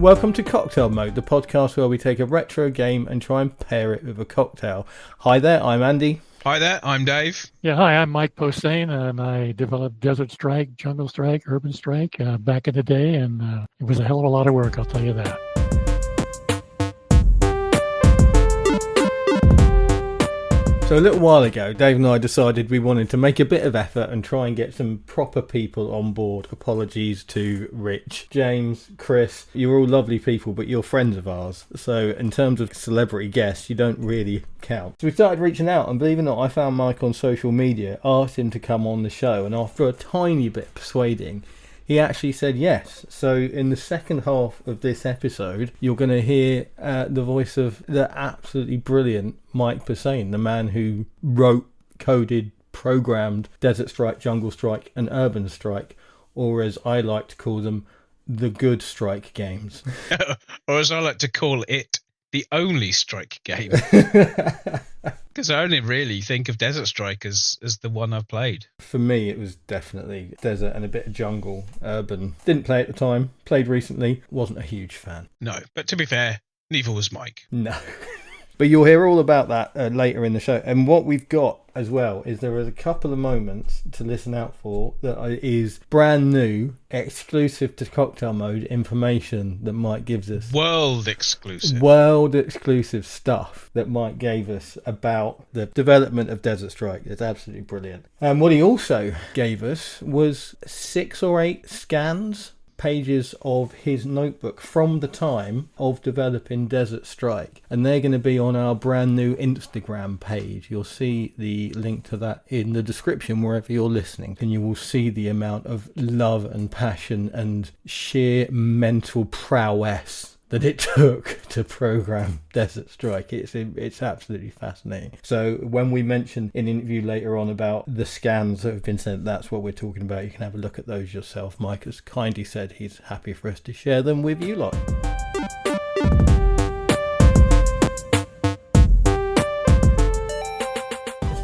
Welcome to Cocktail Mode, the podcast where we take a retro game and try and pair it with a cocktail. Hi there, I'm Andy. Hi there, I'm Dave. Yeah, hi, I'm Mike Posehn, and I developed Desert Strike, Jungle Strike, Urban Strike back in the day, and it was a hell of a lot of work, I'll tell you that. So a little while ago, Dave and I decided we wanted to make a bit of effort and try and get some proper people on board. Apologies to Rich, James, Chris. You're all lovely people, but you're friends of ours. So in terms of celebrity guests, you don't really count. So we started reaching out, and believe it or not, I found Mike on social media, asked him to come on the show, and after a tiny bit of persuading, he actually said yes. So in the second half of this episode, you're going to hear the voice of the absolutely brilliant Mike Posehn, the man who wrote, coded, programmed Desert Strike, Jungle Strike and Urban Strike, or as I like to call them, the good Strike games. Or as I like to call it, the only Strike game. Because I only really think of Desert Strike as the one I've played. For me, it was definitely Desert and a bit of Jungle. Urban. Didn't play at the time. Played recently. Wasn't a huge fan. No, but to be fair, neither was Mike. No. But you'll hear all about that later in the show. And what we've got as well is there is a couple of moments to listen out for that is brand new, exclusive to Cocktail Mode information that Mike gives us. World exclusive Stuff that Mike gave us about the development of Desert Strike. It's absolutely brilliant. And what he also gave us was 6 or 8 scans, pages of his notebook from the time of developing Desert Strike, and they're going to be on our brand new Instagram page. You'll see the link to that in the description wherever you're listening, and you will see the amount of love and passion and sheer mental prowess that it took to program Desert Strike. It's absolutely fascinating. So when we mention in an interview later on about the scans that have been sent, that's what we're talking about. You can have a look at those yourself. Mike has kindly said he's happy for us to share them with you lot.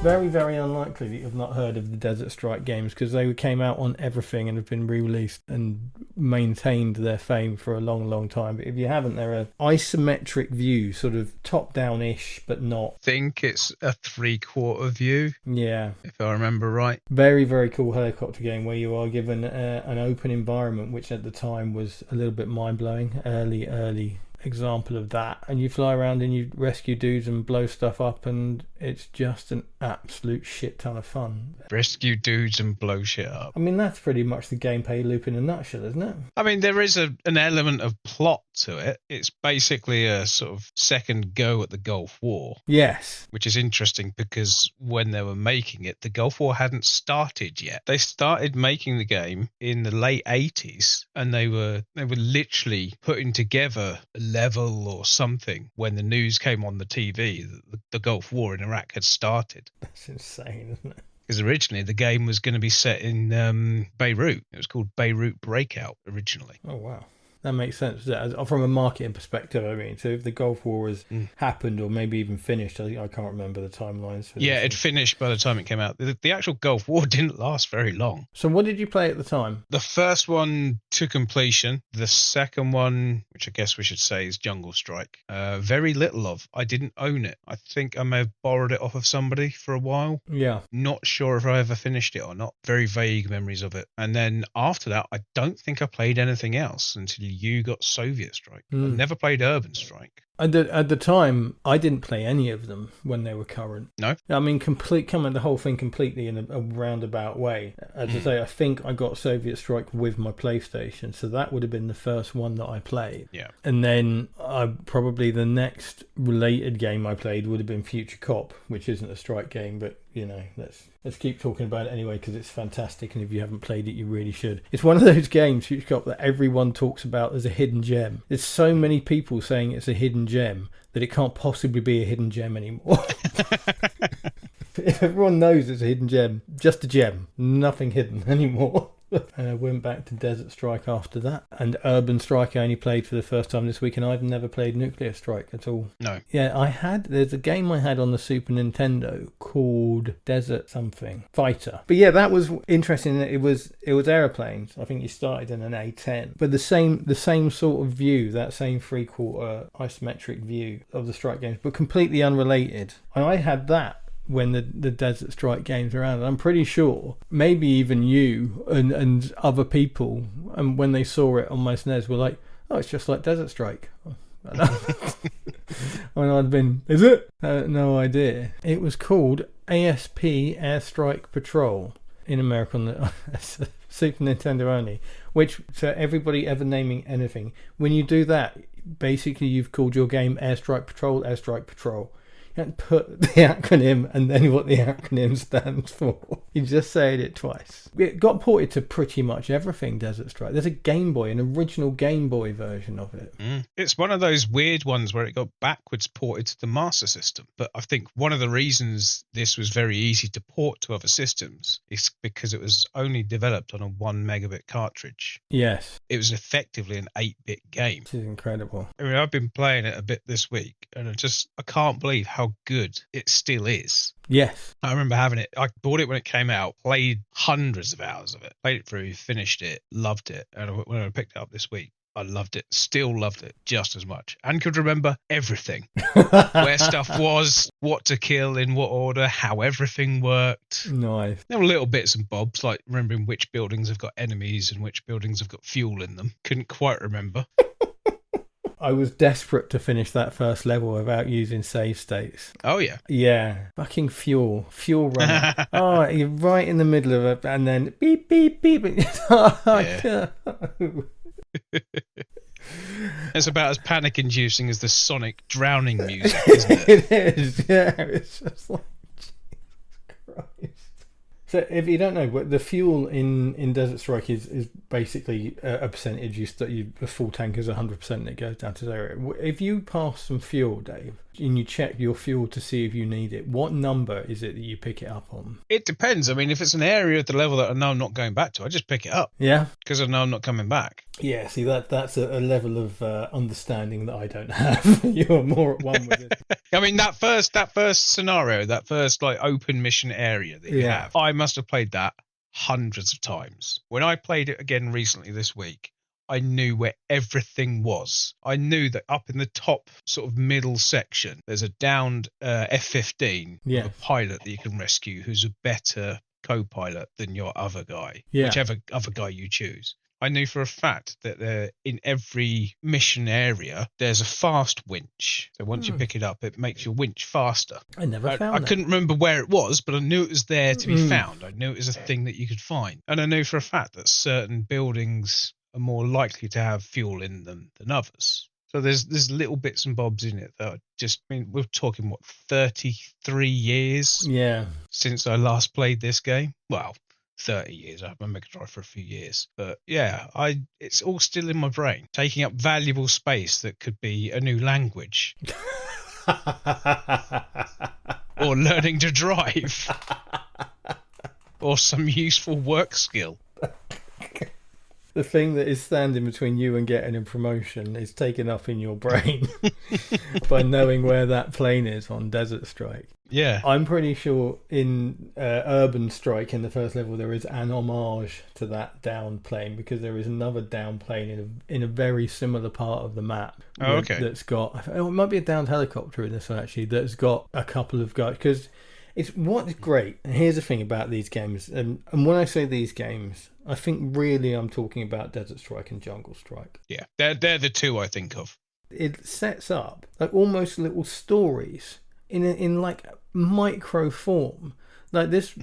Very, very unlikely that you've not heard of the Desert Strike games, because they came out on everything and have been re-released and maintained their fame for a long, long time. But if you haven't, they're an isometric view, sort of top-down-ish, but not. I think it's a 3/4 view. Yeah. If I remember right. Very, very cool helicopter game where you are given an open environment, which at the time was a little bit mind-blowing. Early example of that, and you fly around and you rescue dudes and blow stuff up, and it's just an absolute shit ton of fun. Rescue dudes and blow shit up. I mean, that's pretty much the gameplay loop in a nutshell, isn't it? I mean, there is an element of plot to it. It's basically a sort of second go at the Gulf War. Yes. Which is interesting because when they were making it, the Gulf War hadn't started yet. They started making the game in the late 80s, and they were literally putting together a level or something when the news came on the TV that the Gulf War in Iraq had started. That's insane, isn't it? Because originally the game was going to be set in Beirut. It was called Beirut Breakout originally. Oh, wow. That makes sense. From a marketing perspective, I mean, so if the Gulf War has happened or maybe even finished, I can't remember the timelines. For yeah, it finished by the time it came out. The actual Gulf War didn't last very long. So what did you play at the time? The first one to completion. The second one, which I guess we should say is Jungle Strike. Very little of. I didn't own it. I think I may have borrowed it off of somebody for a while. Yeah. Not sure if I ever finished it or not. Very vague memories of it. And then after that, I don't think I played anything else until you got Soviet Strike. I never played Urban Strike. At the time, I didn't play any of them when they were current. No? I mean, coming the whole thing completely in a roundabout way. As I say, I think I got Soviet Strike with my PlayStation, so that would have been the first one that I played. Yeah. And then probably the next related game I played would have been Future Cop, which isn't a Strike game, but you know, let's keep talking about it anyway because it's fantastic, and if you haven't played it, you really should. It's one of those games, Future Cop, that everyone talks about as a hidden gem. There's so many people saying it's a hidden gem that it can't possibly be a hidden gem anymore. If everyone knows it's a hidden gem, just a gem, nothing hidden anymore. And I went back to Desert Strike after that. And Urban Strike I only played for the first time this week, and I've never played Nuclear Strike at all. No. Yeah, there's a game I had on the Super Nintendo called Desert something Fighter. But yeah, that was interesting. It was airplanes. I think you started in an A-10. But the same sort of view, that same 3/4 isometric view of the Strike games, but completely unrelated. And I had that when the Desert Strike games were around. I'm pretty sure maybe even you and other people, and when they saw it on my SNES, were like, oh, it's just like Desert Strike. When I'd been, is it? No idea. It was called ASP Airstrike Patrol in America on the Super Nintendo only, which, for everybody ever naming anything, when you do that, basically you've called your game Airstrike Patrol, Airstrike Patrol. You don't put the acronym and then what the acronym stands for. You just said it twice. It got ported to pretty much everything, Desert Strike. There's a Game Boy, an original Game Boy version of it. It's one of those weird ones where it got backwards ported to the Master System. But I think one of the reasons this was very easy to port to other systems is because it was only developed on a 1 megabit cartridge. Yes. It was effectively an 8-bit game. This is incredible. I mean, I've been playing it a bit this week, and I can't believe how good it still is. Yes. I remember having it. I bought it when it came out, played hundreds of hours of it, played it through, finished it, loved it. And when I picked it up this week, I loved it, still loved it just as much, and could remember everything. Where stuff was, what to kill, in what order, how everything worked. Nice. There were little bits and bobs, like remembering which buildings have got enemies and which buildings have got fuel in them. Couldn't quite remember. I was desperate to finish that first level without using save states. Oh, yeah. Yeah. Fucking fuel runner. Oh, you're right in the middle of it, and then beep, beep, beep. Yeah. It's about as panic-inducing as the Sonic drowning music, isn't it? It is, yeah. It's just like, Jesus Christ. So if you don't know, the fuel in Desert Strike is basically a percentage. A full tank is 100% and it goes down to 0. If you pass some fuel, Dave, and you check your fuel to see if you need it, what number is it that you pick it up on? It depends. I mean, if it's an area of the level that I know I'm not going back to, I just pick it up. Yeah? Because I know I'm not coming back. Yeah, see, that's a level of understanding that I don't have. You're more at one with it. I mean, that first scenario, that first like open mission area that you have, I must have played that hundreds of times. When I played it again recently this week, I knew where everything was. I knew that up in the top sort of middle section, there's a downed F-15 with a pilot that you can rescue who's a better co-pilot than your other guy, whichever other guy you choose. I knew for a fact that in every mission area, there's a fast winch. So once you pick it up, it makes your winch faster. I never found I couldn't remember where it was, but I knew it was there to be found. I knew it was a thing that you could find. And I knew for a fact that certain buildings are more likely to have fuel in them than others. So there's little bits and bobs in it that we're talking, 33 years since I last played this game? Well, 30 years. I've been Mega Drive for a few years. But yeah, it's all still in my brain, taking up valuable space that could be a new language. Or learning to drive. Or some useful work skill. The thing that is standing between you and getting a promotion is taken up in your brain by knowing where that plane is on Desert Strike. Yeah. I'm pretty sure in Urban Strike in the first level there is an homage to that down plane, because there is another down plane in a very similar part of the map. Oh, okay. That's got, it might be a downed helicopter in this one actually, that's got a couple of guys, because what's great, and here's the thing about these games, and when I say these games, I think really I'm talking about Desert Strike and Jungle Strike. Yeah, they're the two I think of. It sets up like almost little stories in like micro form. Like this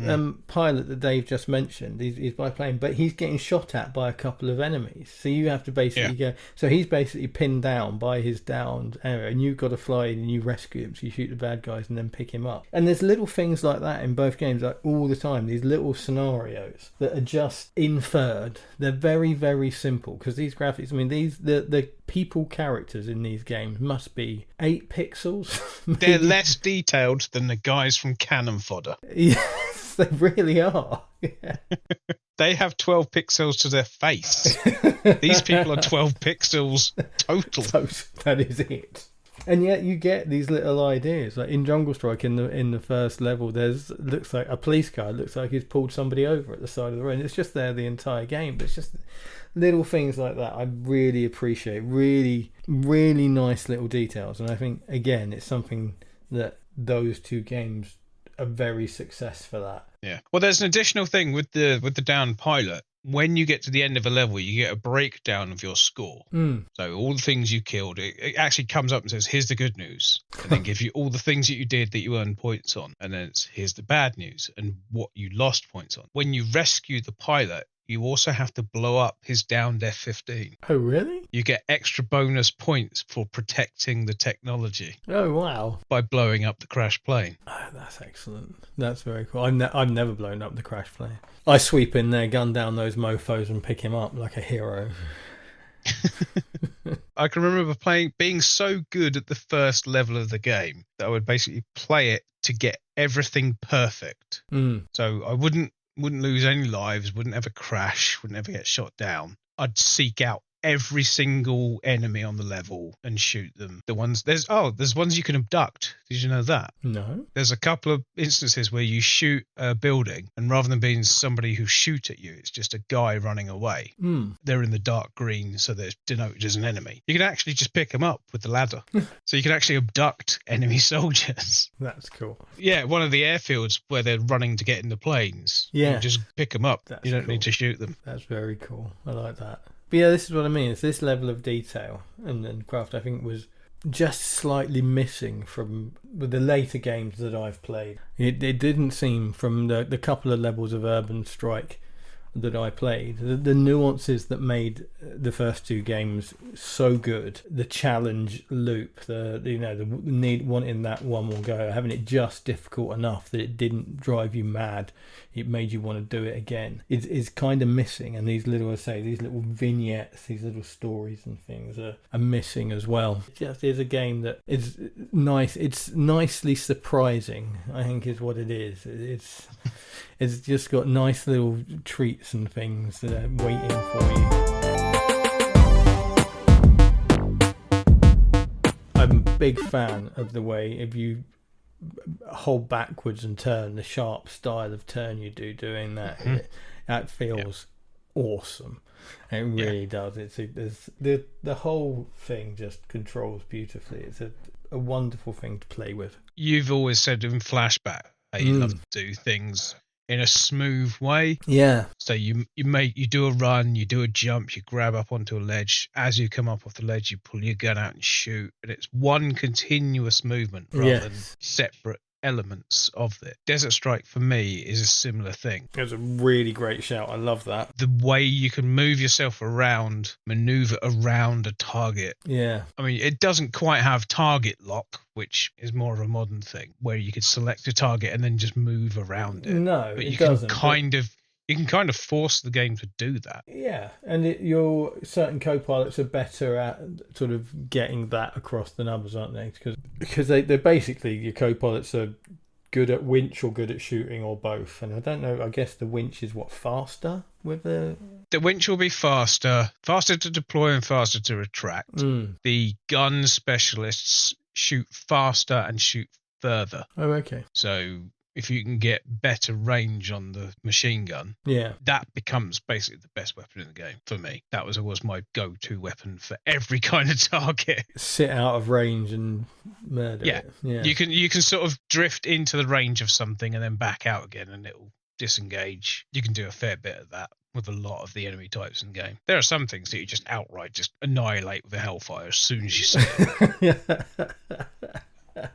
pilot that Dave just mentioned, he's by plane, but he's getting shot at by a couple of enemies. So you have to basically go. So he's basically pinned down by his downed area, and you've got to fly in and you rescue him. So you shoot the bad guys and then pick him up. And there's little things like that in both games, like all the time. These little scenarios that are just inferred. They're very, very simple, because these graphics. I mean, the people characters in these games must be 8 pixels. They're less detailed than the guys from Cannon Fodder. Yes, they really are. Yeah. They have 12 pixels to their face. These people are 12 pixels total. That is it. And yet you get these little ideas. Like in Jungle Strike, in the first level, looks like a police car. It looks like he's pulled somebody over at the side of the road. It's just there the entire game, but it's just little things like that I really appreciate. Really, really nice little details. And I think, again, it's something that those two games are very successful at. Yeah. Well, there's an additional thing with the down pilot. When you get to the end of a level, you get a breakdown of your score. So all the things you killed, it actually comes up and says, here's the good news. And then gives you all the things that you did that you earned points on. And then it's, here's the bad news and what you lost points on. When you rescue the pilot, you also have to blow up his downed F-15. Oh, really? You get extra bonus points for protecting the technology. Oh, wow. By blowing up the crash plane. Oh, that's excellent. That's very cool. I've never blown up the crash plane. I sweep in there, gun down those mofos and pick him up like a hero. I can remember being so good at the first level of the game that I would basically play it to get everything perfect. So I wouldn't lose any lives, wouldn't ever crash, wouldn't ever get shot down. I'd seek out every single enemy on the level and shoot them. There's ones you can abduct. Did you know that? No. There's a couple of instances where you shoot a building and rather than being somebody who shoot at you, it's just a guy running away. They're in the dark green, so they're denoted as an enemy. You can actually just pick them up with the ladder. So you can actually abduct enemy soldiers. That's cool. Yeah, one of the airfields where they're running to get in the planes. Yeah. You just pick them up. That's you don't cool. need to shoot them. That's very cool. I like that. But yeah, this is what I mean. It's this level of detail and craft I think was just slightly missing from the later games that I've played. It didn't seem from the couple of levels of Urban Strike that I played, the nuances that made the first two games so good, the challenge loop, the need wanting that one more go, having it just difficult enough that it didn't drive you mad, it made you want to do it again, is kind of missing. And these little vignettes, these little stories and things are missing as well. It just is a game that is nice. It's nicely surprising, I think, is what it is. It's just got nice little treats and things that are waiting for you. I'm a big fan of the way, if you hold backwards and turn, the sharp style of turn you do doing that, that feels awesome. It really does. It's the whole thing just controls beautifully. It's a wonderful thing to play with. You've always said in Flashback that you love to do things in a smooth way. Yeah. So you do a run, you do a jump, you grab up onto a ledge. As you come up off the ledge, you pull your gun out and shoot, and it's one continuous movement rather than separate elements of it. Desert Strike for me is a similar thing. It was a really great shout. I love that. The way you can move yourself around, maneuver around a target. Yeah. I mean, it doesn't quite have target lock, which is more of a modern thing, where you could select a target and then just move around it. No, but it doesn't. You can kind of force the game to do that. Yeah, and your certain co-pilots are better at sort of getting that across than others, aren't they? Because they're basically, your co-pilots are good at winch or good at shooting or both. And I don't know, I guess the winch is faster with the... The winch will be faster to deploy and faster to retract. The gun specialists shoot faster and shoot further. Oh, okay. So if you can get better range on the machine gun, that becomes basically the best weapon in the game for me. That was always my go-to weapon for every kind of target. Sit out of range and murder it. Yeah. You can sort of drift into the range of something and then back out again and it'll disengage. You can do a fair bit of that with a lot of the enemy types in the game. There are some things that you just outright just annihilate with a hellfire as soon as you see it.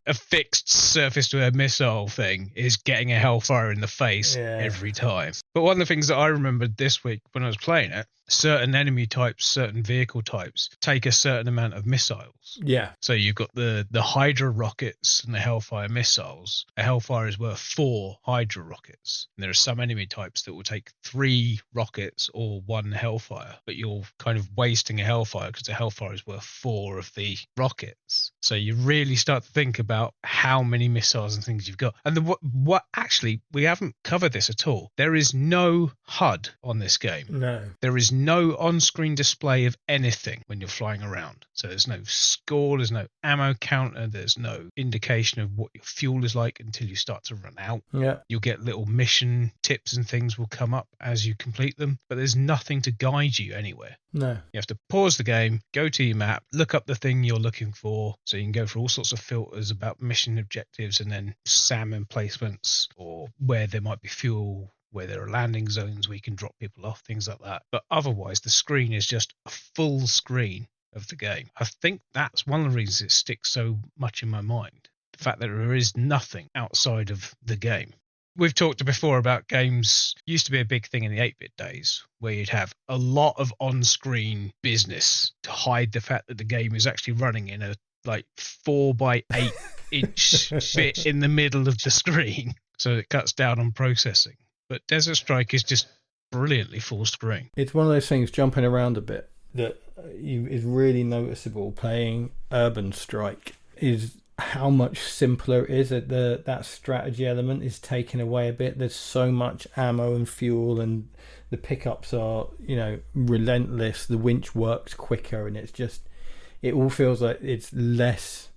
A fixed surface-to-air missile thing is getting a hellfire in the face every time. But one of the things that I remembered this week when I was playing it, certain enemy types, certain vehicle types take a certain amount of missiles. Yeah. So you've got the Hydra rockets and the Hellfire missiles. A Hellfire is worth 4 Hydra rockets. And there are some enemy types that will take 3 rockets or 1 Hellfire, but you're kind of wasting a Hellfire because a Hellfire is worth 4 of the rockets. So you really start to think about about how many missiles and things you've got. And what actually, we haven't covered this at all. There is no HUD on this game. No. There is no on-screen display of anything when you're flying around. So there's no score, there's no ammo counter, there's no indication of what your fuel is like until you start to run out. Yeah. You'll get little mission tips and things will come up as you complete them, but there's nothing to guide you anywhere. No. You have to pause the game, go to your map, look up the thing you're looking for, so you can go through all sorts of filters about mission objectives and then SAM emplacements or where there might be fuel, where there are landing zones where you can drop people off, things like that. But otherwise, the screen is just a full screen of the game. I think that's one of the reasons it sticks so much in my mind. The fact that there is nothing outside of the game. We've talked before about games, used to be a big thing in the 8-bit days, where you'd have a lot of on-screen business to hide the fact that the game is actually running in a 4x8 inch bit in the middle of the screen. So it cuts down on processing. But Desert Strike is just brilliantly full screen. It's one of those things jumping around a bit that is really noticeable playing Urban Strike is how much simpler it is. That strategy element is taken away a bit. There's so much ammo and fuel, and the pickups are, relentless. The winch works quicker, and it all feels like it's less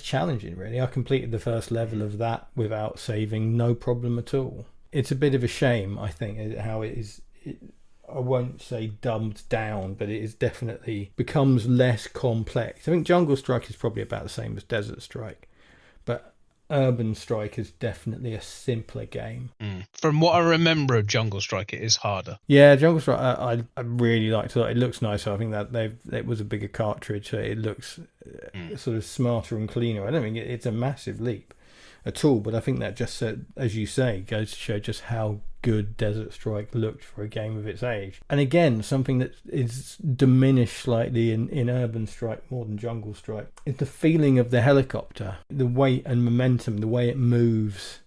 challenging, really. I completed the first level of that without saving, no problem at all. It's a bit of a shame, I think, how it is. I won't say dumbed down, but it is definitely becomes less complex. I think Jungle Strike is probably about the same as Desert Strike, but Urban Strike is definitely a simpler game. From what I remember of Jungle Strike, it is harder. Yeah, Jungle Strike, I really liked it. It looks nicer. I think that it was a bigger cartridge, so it looks sort of smarter and cleaner. I don't think it's a massive leap at all, but I think that just, as you say, goes to show just how good Desert Strike looked for a game of its age. And again, something that is diminished slightly in Urban Strike more than Jungle Strike is the feeling of the helicopter, the weight and momentum, the way it moves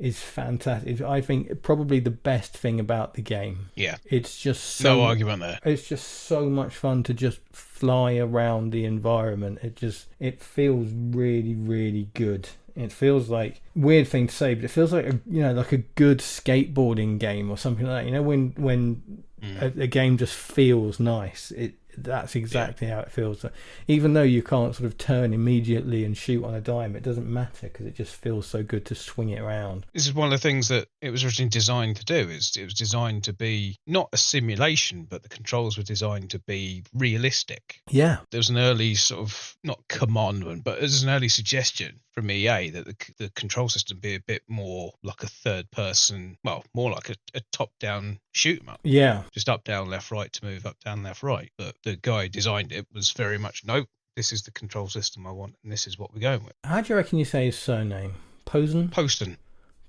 is fantastic. I think probably the best thing about the game. Yeah. It's just no argument there. It's just so much fun to just fly around the environment. It feels really, really good. It feels like, weird thing to say, but it feels like a good skateboarding game or something like that. When a game just feels nice. That's exactly how it feels. Even though you can't sort of turn immediately and shoot on a dime, it doesn't matter because it just feels so good to swing it around. This is one of the things that it was originally designed to do. It was designed to be not a simulation, but the controls were designed to be realistic. Yeah. There was an early sort of, not commandment, but there's an early suggestion from EA that the control system be a bit more like a third person, well, more like a top-down shoot 'em up. Yeah. Just up, down, left, right to move, up, down, left, right. But the guy who designed it was very much, nope, this is the control system I want, and this is what we're going with. How do you reckon you say his surname? Posehn? Posehn.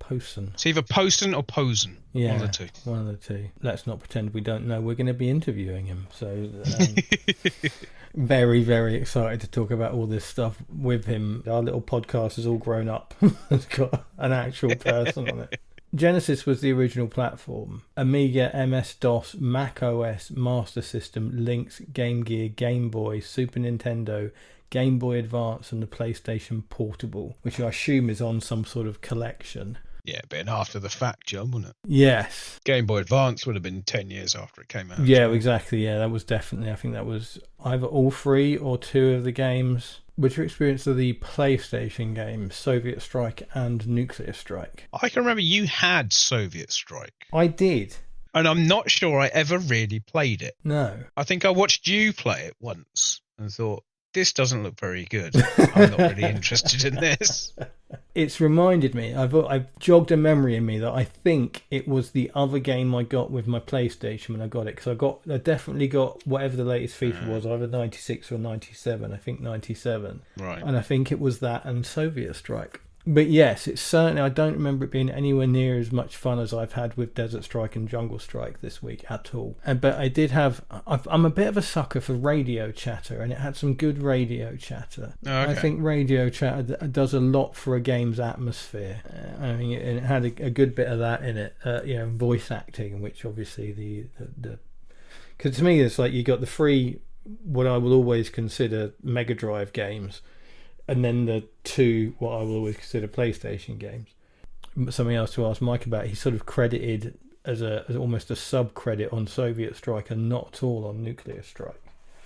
Posehn. It's either Posehn or Posehn. Yeah, one of the two. One of the two. Let's not pretend we don't know. We're going to be interviewing him. So very, very excited to talk about all this stuff with him. Our little podcast has all grown up. It's got an actual person on it. Genesis was the original platform. Amiga, MS-DOS, Mac OS, Master System, Lynx, Game Gear, Game Boy, Super Nintendo, Game Boy Advance, and the PlayStation Portable, which I assume is on some sort of collection. Yeah, but after the fact, John, wasn't it? Yes. Game Boy Advance would have been 10 years after it came out. Yeah, exactly. Yeah, that was definitely, I think that was either all three or two of the games. Which your experience of the PlayStation games, Soviet Strike and Nuclear Strike? I can remember you had Soviet Strike. I did. And I'm not sure I ever really played it. No. I think I watched you play it once and thought, this doesn't look very good. I'm not really interested in this. It's reminded me, I've jogged a memory in me that I think it was the other game I got with my PlayStation when I got it, because I definitely got whatever the latest feature was, either 96 or 97, I think 97. Right. And I think it was that and Soviet Strike. But yes, it's certainly, I don't remember it being anywhere near as much fun as I've had with Desert Strike and Jungle Strike this week at all. But I did have, I'm a bit of a sucker for radio chatter, and it had some good radio chatter. Oh, okay. I think radio chatter does a lot for a game's atmosphere. I mean, it had a good bit of that in it. Voice acting, which obviously because to me it's like you got the three, what I will always consider Mega Drive games. and then the two what I will always consider PlayStation games. Something else to ask Mike about, he's sort of credited as almost a sub-credit on Soviet Strike and not at all on Nuclear Strike.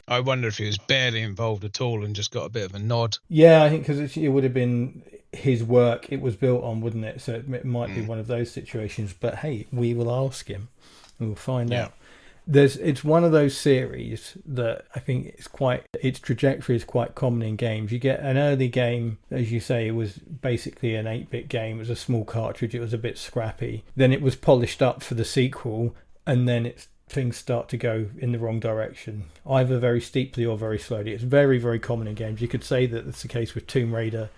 I wonder if he was barely involved at all and just got a bit of a nod. Yeah, I think because it would have been his work it was built on, wouldn't it? So it might be one of those situations. But hey, we will ask him and we'll find out. It's one of those series that I think its trajectory is quite common in games. You get an early game, as you say, it was basically an 8-bit game. It was a small cartridge. It was a bit scrappy. Then it was polished up for the sequel, and then things start to go in the wrong direction, either very steeply or very slowly. It's very, very common in games. You could say that it's the case with Tomb Raider,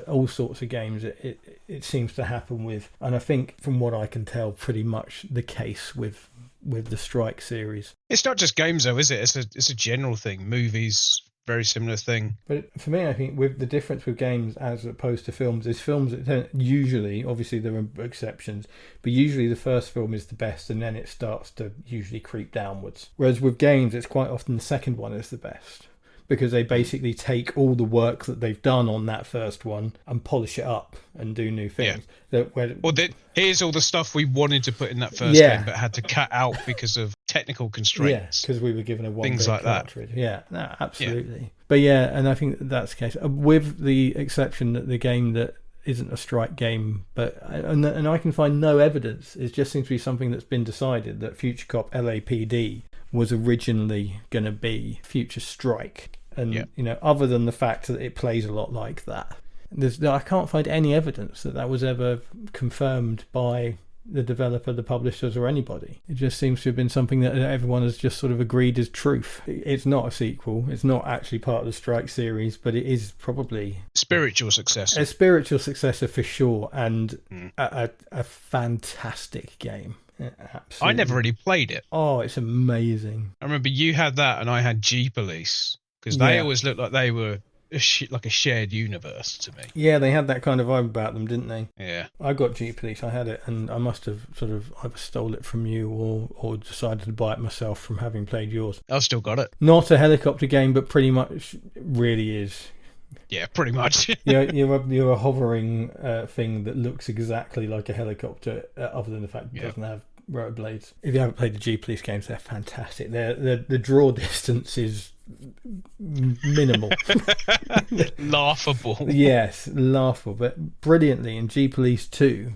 all sorts of games. It seems to happen with, and I think from what I can tell, pretty much the case with the Strike series. It's not just games though, is it? It's a general thing. Movies, very similar thing. But for me, I think with the difference with games as opposed to films is films usually, obviously there are exceptions, but usually the first film is the best and then it starts to usually creep downwards. Whereas with games, it's quite often the second one is the best, because they basically take all the work that they've done on that first one and polish it up and do new things. Here's all the stuff we wanted to put in that first game but had to cut out because of technical constraints. Yeah, because we were given a one things like cartridge. that. Yeah, no, absolutely. Yeah. But yeah, and I think that's the case, with the exception that the game that isn't a Strike game, and I can find no evidence. It just seems to be something that's been decided that Future Cop LAPD was originally going to be Future Strike. And, other than the fact that it plays a lot like that, I can't find any evidence that was ever confirmed by the developer, the publishers, or anybody. It just seems to have been something that everyone has just sort of agreed is truth. It's not a sequel. It's not actually part of the Strike series, but it is probably spiritual successor. A spiritual successor for sure, and a fantastic game. Absolutely. I never really played it. Oh, it's amazing. I remember you had that and I had G-Police, because they always looked like they were like a shared universe to me. Yeah, they had that kind of vibe about them, didn't they? Yeah. I got G-Police, I had it, and I must have sort of either stole it from you or decided to buy it myself from having played yours. I've still got it. Not a helicopter game, but pretty much really is. Yeah, pretty much. you're a hovering thing that looks exactly like a helicopter, other than the fact it doesn't have rotor blades. If you haven't played the G-Police games, they're fantastic. The draw distance is minimal. Laughable. Yes, laughable, but brilliantly in G-Police 2,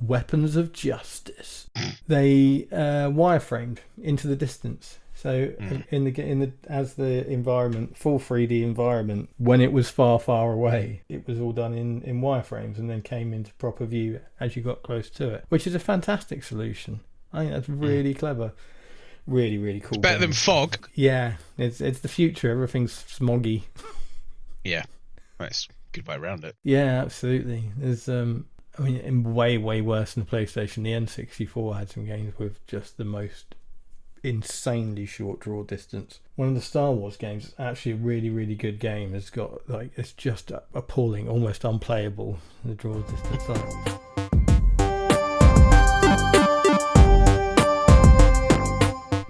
Weapons of Justice, they wireframed into the distance. So in the as the environment, full 3D environment, when it was far, far away, it was all done in wireframes and then came into proper view as you got close to it, which is a fantastic solution. I think that's really clever. Really, really cool. It's better than fog. Yeah, it's the future. Everything's smoggy. Yeah, that's a good way around it. Yeah, absolutely. There's way, way worse than the PlayStation. The N64 had some games with just the most insanely short draw distance. One of the Star Wars games is actually a really, really good game. It's got it's just appalling, almost unplayable, the draw distance.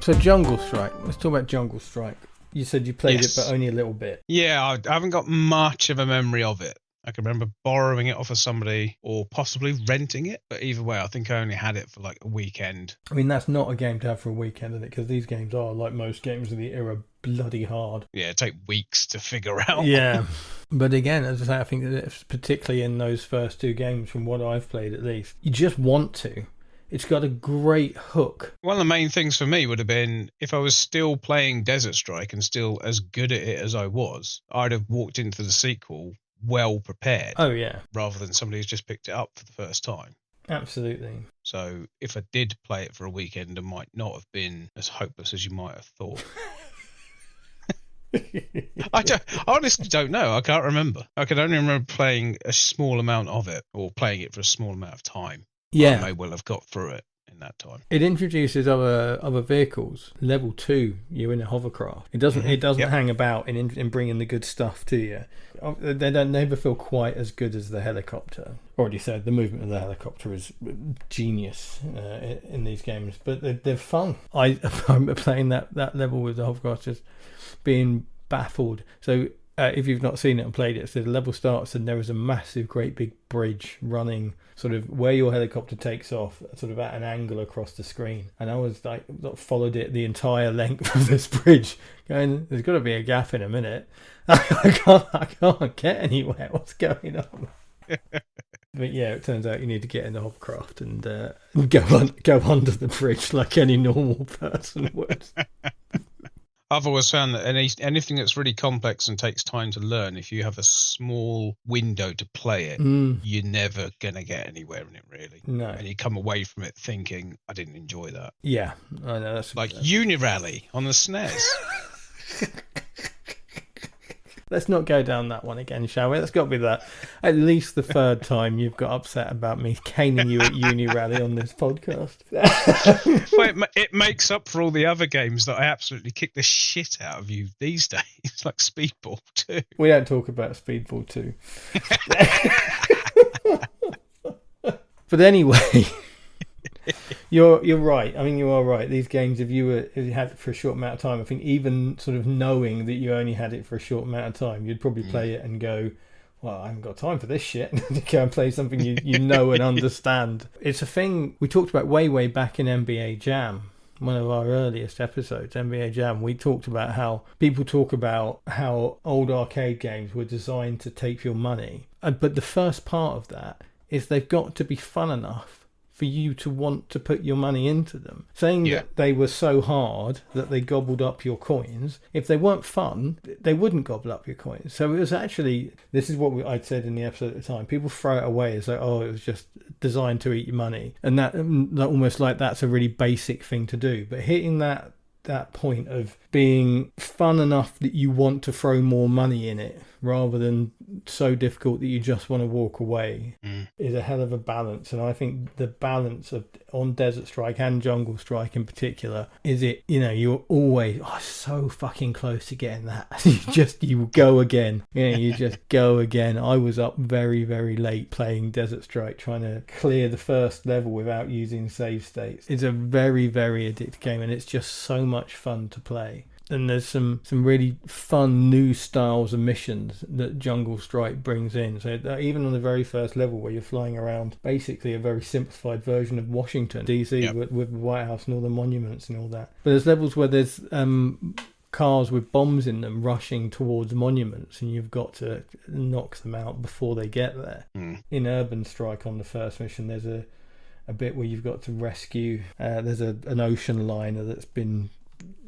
So Jungle Strike. Let's talk about Jungle Strike. You said you played it, but only a little bit. Yeah, I haven't got much of a memory of it. I can remember borrowing it off of somebody or possibly renting it. But either way, I think I only had it for like a weekend. I mean, that's not a game to have for a weekend, is it? Because these games are, like most games of the era, bloody hard. Yeah, it take weeks to figure out. Yeah. But again, as I say, I think that it's particularly in those first two games, from what I've played at least, you just want to. It's got a great hook. One of the main things for me would have been if I was still playing Desert Strike and still as good at it as I was, I'd have walked into the sequel well prepared. Oh, yeah. Rather than somebody who's just picked it up for the first time. Absolutely. So if I did play it for a weekend, it might not have been as hopeless as you might have thought. I honestly don't know. I can't remember. I can only remember playing a small amount of it, or playing it for a small amount of time. Yeah. I may well have got through it in that time. It introduces other vehicles. Level 2, you're in a hovercraft. It doesn't hang about in bringing the good stuff to you. They don't never feel quite as good as the helicopter. Already said, the movement of the helicopter is genius in these games, but they're fun. I'm playing that level with the hovercraft, just being baffled. So if you've not seen it and played it, so the level starts and there is a massive, great big bridge running sort of where your helicopter takes off, sort of at an angle across the screen. And I was like, followed it the entire length of this bridge, going, there's got to be a gap in a minute. I can't get anywhere. What's going on? But yeah, it turns out you need to get in the hovercraft and go under the bridge like any normal person would. I've always found that anything that's really complex and takes time to learn, if you have a small window to play it, you're never going to get anywhere in it, really. No. And you come away from it thinking, I didn't enjoy that. Yeah, I know. That's like Unirally on the SNES. Let's not go down that one again, shall we? That's got to be at least the third time you've got upset about me caning you at Unirally on this podcast. Well, it makes up for all the other games that I absolutely kick the shit out of you these days, like Speedball 2. We don't talk about Speedball 2. But anyway... You're right. I mean, you are right. These games, if you had it for a short amount of time, I think even sort of knowing that you only had it for a short amount of time, you'd probably play it and go, well, I haven't got time for this shit. To go and play something you know and understand. It's a thing we talked about way back in NBA Jam. One of our earliest episodes, NBA Jam, we talked about how people talk about how old arcade games were designed to take your money. But the first part of that is they've got to be fun enough for you to want to put your money into them. Saying that they were so hard that they gobbled up your coins, if they weren't fun, they wouldn't gobble up your coins. So it was actually, this is what I'd said in the episode at the time, people throw it away as like, oh, it was just designed to eat your money. And that almost like that's a really basic thing to do. But hitting that point of being fun enough that you want to throw more money in it rather than so difficult that you just want to walk away is a hell of a balance. And I think the balance on Desert Strike and Jungle Strike in particular is you're always so fucking close to getting that. you go again. You just go again. I was up very, very late playing Desert Strike trying to clear the first level without using save states. It's a very, very addictive game and it's just so much fun to play. And there's some really fun new styles of missions that Jungle Strike brings in. So even on the very first level where you're flying around basically a very simplified version of Washington, D.C. with the White House and all the monuments and all that. But there's levels where there's cars with bombs in them rushing towards monuments and you've got to knock them out before they get there. In Urban Strike on the first mission, there's a bit where you've got to rescue. There's an ocean liner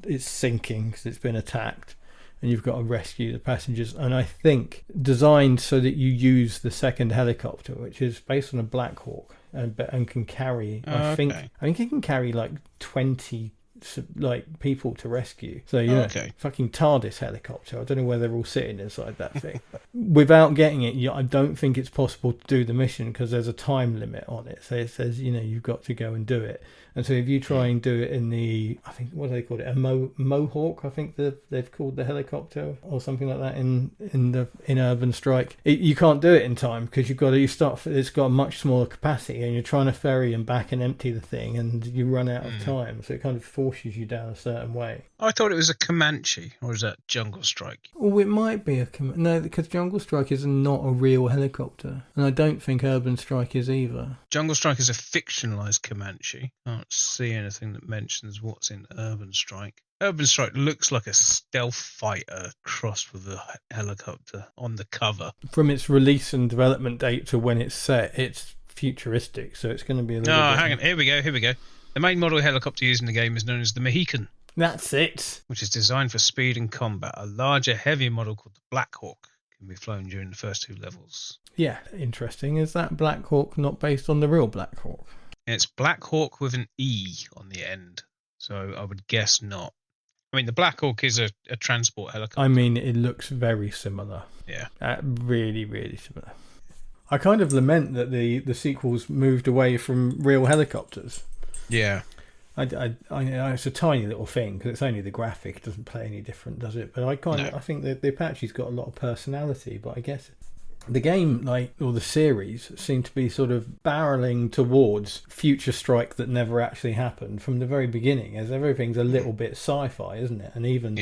it's sinking because it's been attacked and you've got to rescue the passengers, and I think designed so that you use the second helicopter, which is based on a Black Hawk and can carry I think it can carry like 20 people to rescue. So fucking TARDIS helicopter. I don't know where they're all sitting inside that thing. Without getting it, I don't think it's possible to do the mission because there's a time limit on it. So it says you've got to go and do it. And so if you try and do it in the, I think, what do they call it? A Mohawk, I think they've called the helicopter or something like that in Urban Strike. You can't do it in time because it's got a much smaller capacity and you're trying to ferry them back and empty the thing and you run out of time. So it kind of forces you down a certain way. I thought it was a Comanche, or is that Jungle Strike? Well, it might be no, because Jungle Strike is not a real helicopter, and I don't think Urban Strike is either. Jungle Strike is a fictionalized Comanche. I don't see anything that mentions what's in Urban Strike. Urban Strike looks like a stealth fighter crossed with a helicopter on the cover. From its release and development date to when it's set, it's futuristic, so it's going to be a little bit... hang on. Here we go. The main model helicopter used in the game is known as the Mohican. That's it. Which is designed for speed and combat. A larger, heavier model called the Black Hawk can be flown during the first two levels. Yeah, interesting. Is that Black Hawk not based on the real Black Hawk? It's Black Hawk with an E on the end. So I would guess not. I mean, the Black Hawk is a transport helicopter. I mean, it looks very similar. Yeah. Really, really similar. I kind of lament that the sequels moved away from real helicopters. Yeah. I it's a tiny little thing because it's only the graphic. It doesn't play any different, does it? But I think that the Apache's got a lot of personality. But I guess the game, or the series, seem to be sort of barreling towards Future Strike that never actually happened from the very beginning, as everything's a little bit sci-fi, isn't it? And even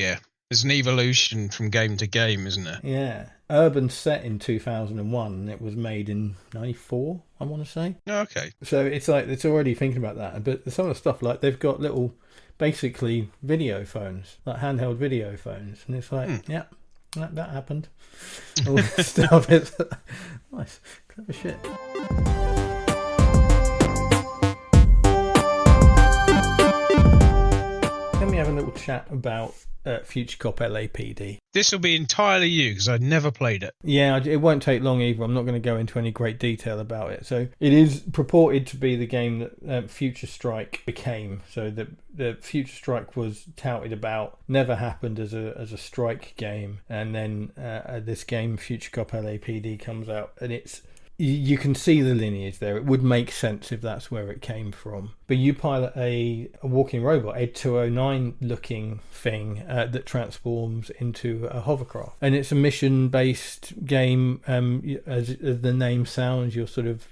There's an evolution from game to game, isn't there? Yeah. Urban's set in 2001 and it was made in 94, I want to say. Oh, okay. So it's like, it's already thinking about that. But some of the stuff, like they've got little, basically video phones, like handheld video phones. And it's like, yeah, that happened. All this stuff is nice. Clever shit. Let me have a little chat about Future Cop LAPD. This will be entirely you, because I've never played it. Yeah, it won't take long either. I'm not going to go into any great detail about it. So it is purported to be the game that Future Strike became. So the Future Strike was touted about, never happened as a strike game, and then this game Future Cop LAPD comes out, and you can see the lineage there. It would make sense if that's where it came from. But you pilot a walking robot, a 209 looking thing that transforms into a hovercraft. And it's a mission-based game. As the name sounds, you're sort of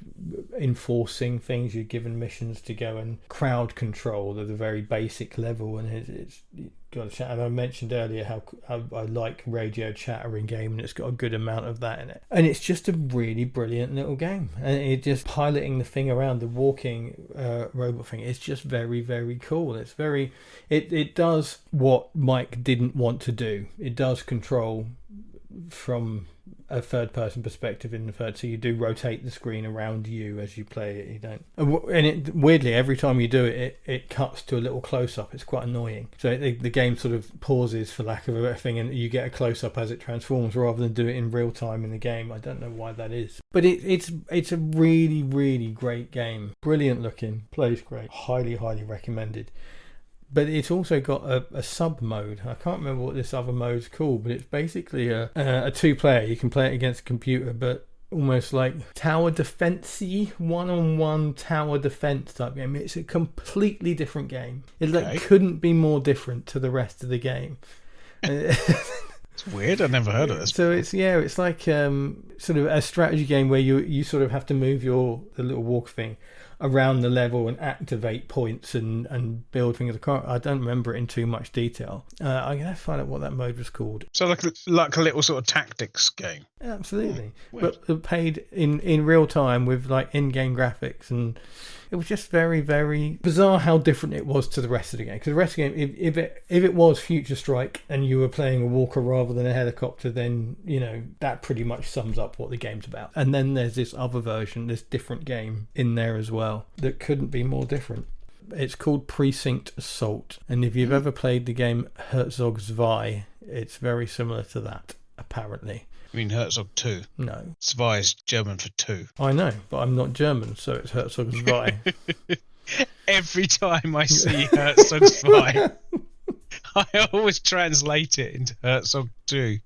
enforcing things. You're given missions to go and crowd control at a very basic level. And it's got a chat. And I mentioned earlier how I like radio chatter in game, and it's got a good amount of that in it. And it's just a really brilliant little game. And it just piloting the thing around, the walking robot thing, it's just very, very cool. It's very, it does what Mike didn't want to do. It does control from a third person perspective in the third, so you do rotate the screen around you as you play it. You don't, and it weirdly, every time you do it cuts to a little close up. It's quite annoying. So the game sort of pauses, for lack of a better thing, and you get a close up as it transforms rather than do it in real time in the game. I don't know why that is, but it's a really, really great game. Brilliant looking, plays great, highly recommended. But it's also got a sub mode. I can't remember what this other mode's called, but it's basically a two-player. You can play it against a computer, but almost like tower defense-y, one-on-one tower defense type game. It's a completely different game. It couldn't be more different to the rest of the game. It's weird. I've never heard of this. So it's like sort of a strategy game where you sort of have to move the little walk thing around the level and activate points and build things. I don't remember it in too much detail. I'm going to find out what that mode was called. So like a little sort of tactics game. Absolutely. But paid in real time with like in-game graphics, and it was just very, very bizarre how different it was to the rest of the game. Because the rest of the game, if it was Future Strike and you were playing a walker rather than a helicopter, then that pretty much sums up what the game's about. And then there's this other version, this different game in there as well that couldn't be more different. It's called Precinct Assault, and if you've ever played the game Herzog 2, it's very similar to that, apparently. I mean Herzog 2? No. Zwei is German for 2. I know, but I'm not German, so it's Herzog 2. Every time I see Herzog 2, I always translate it into Herzog 2.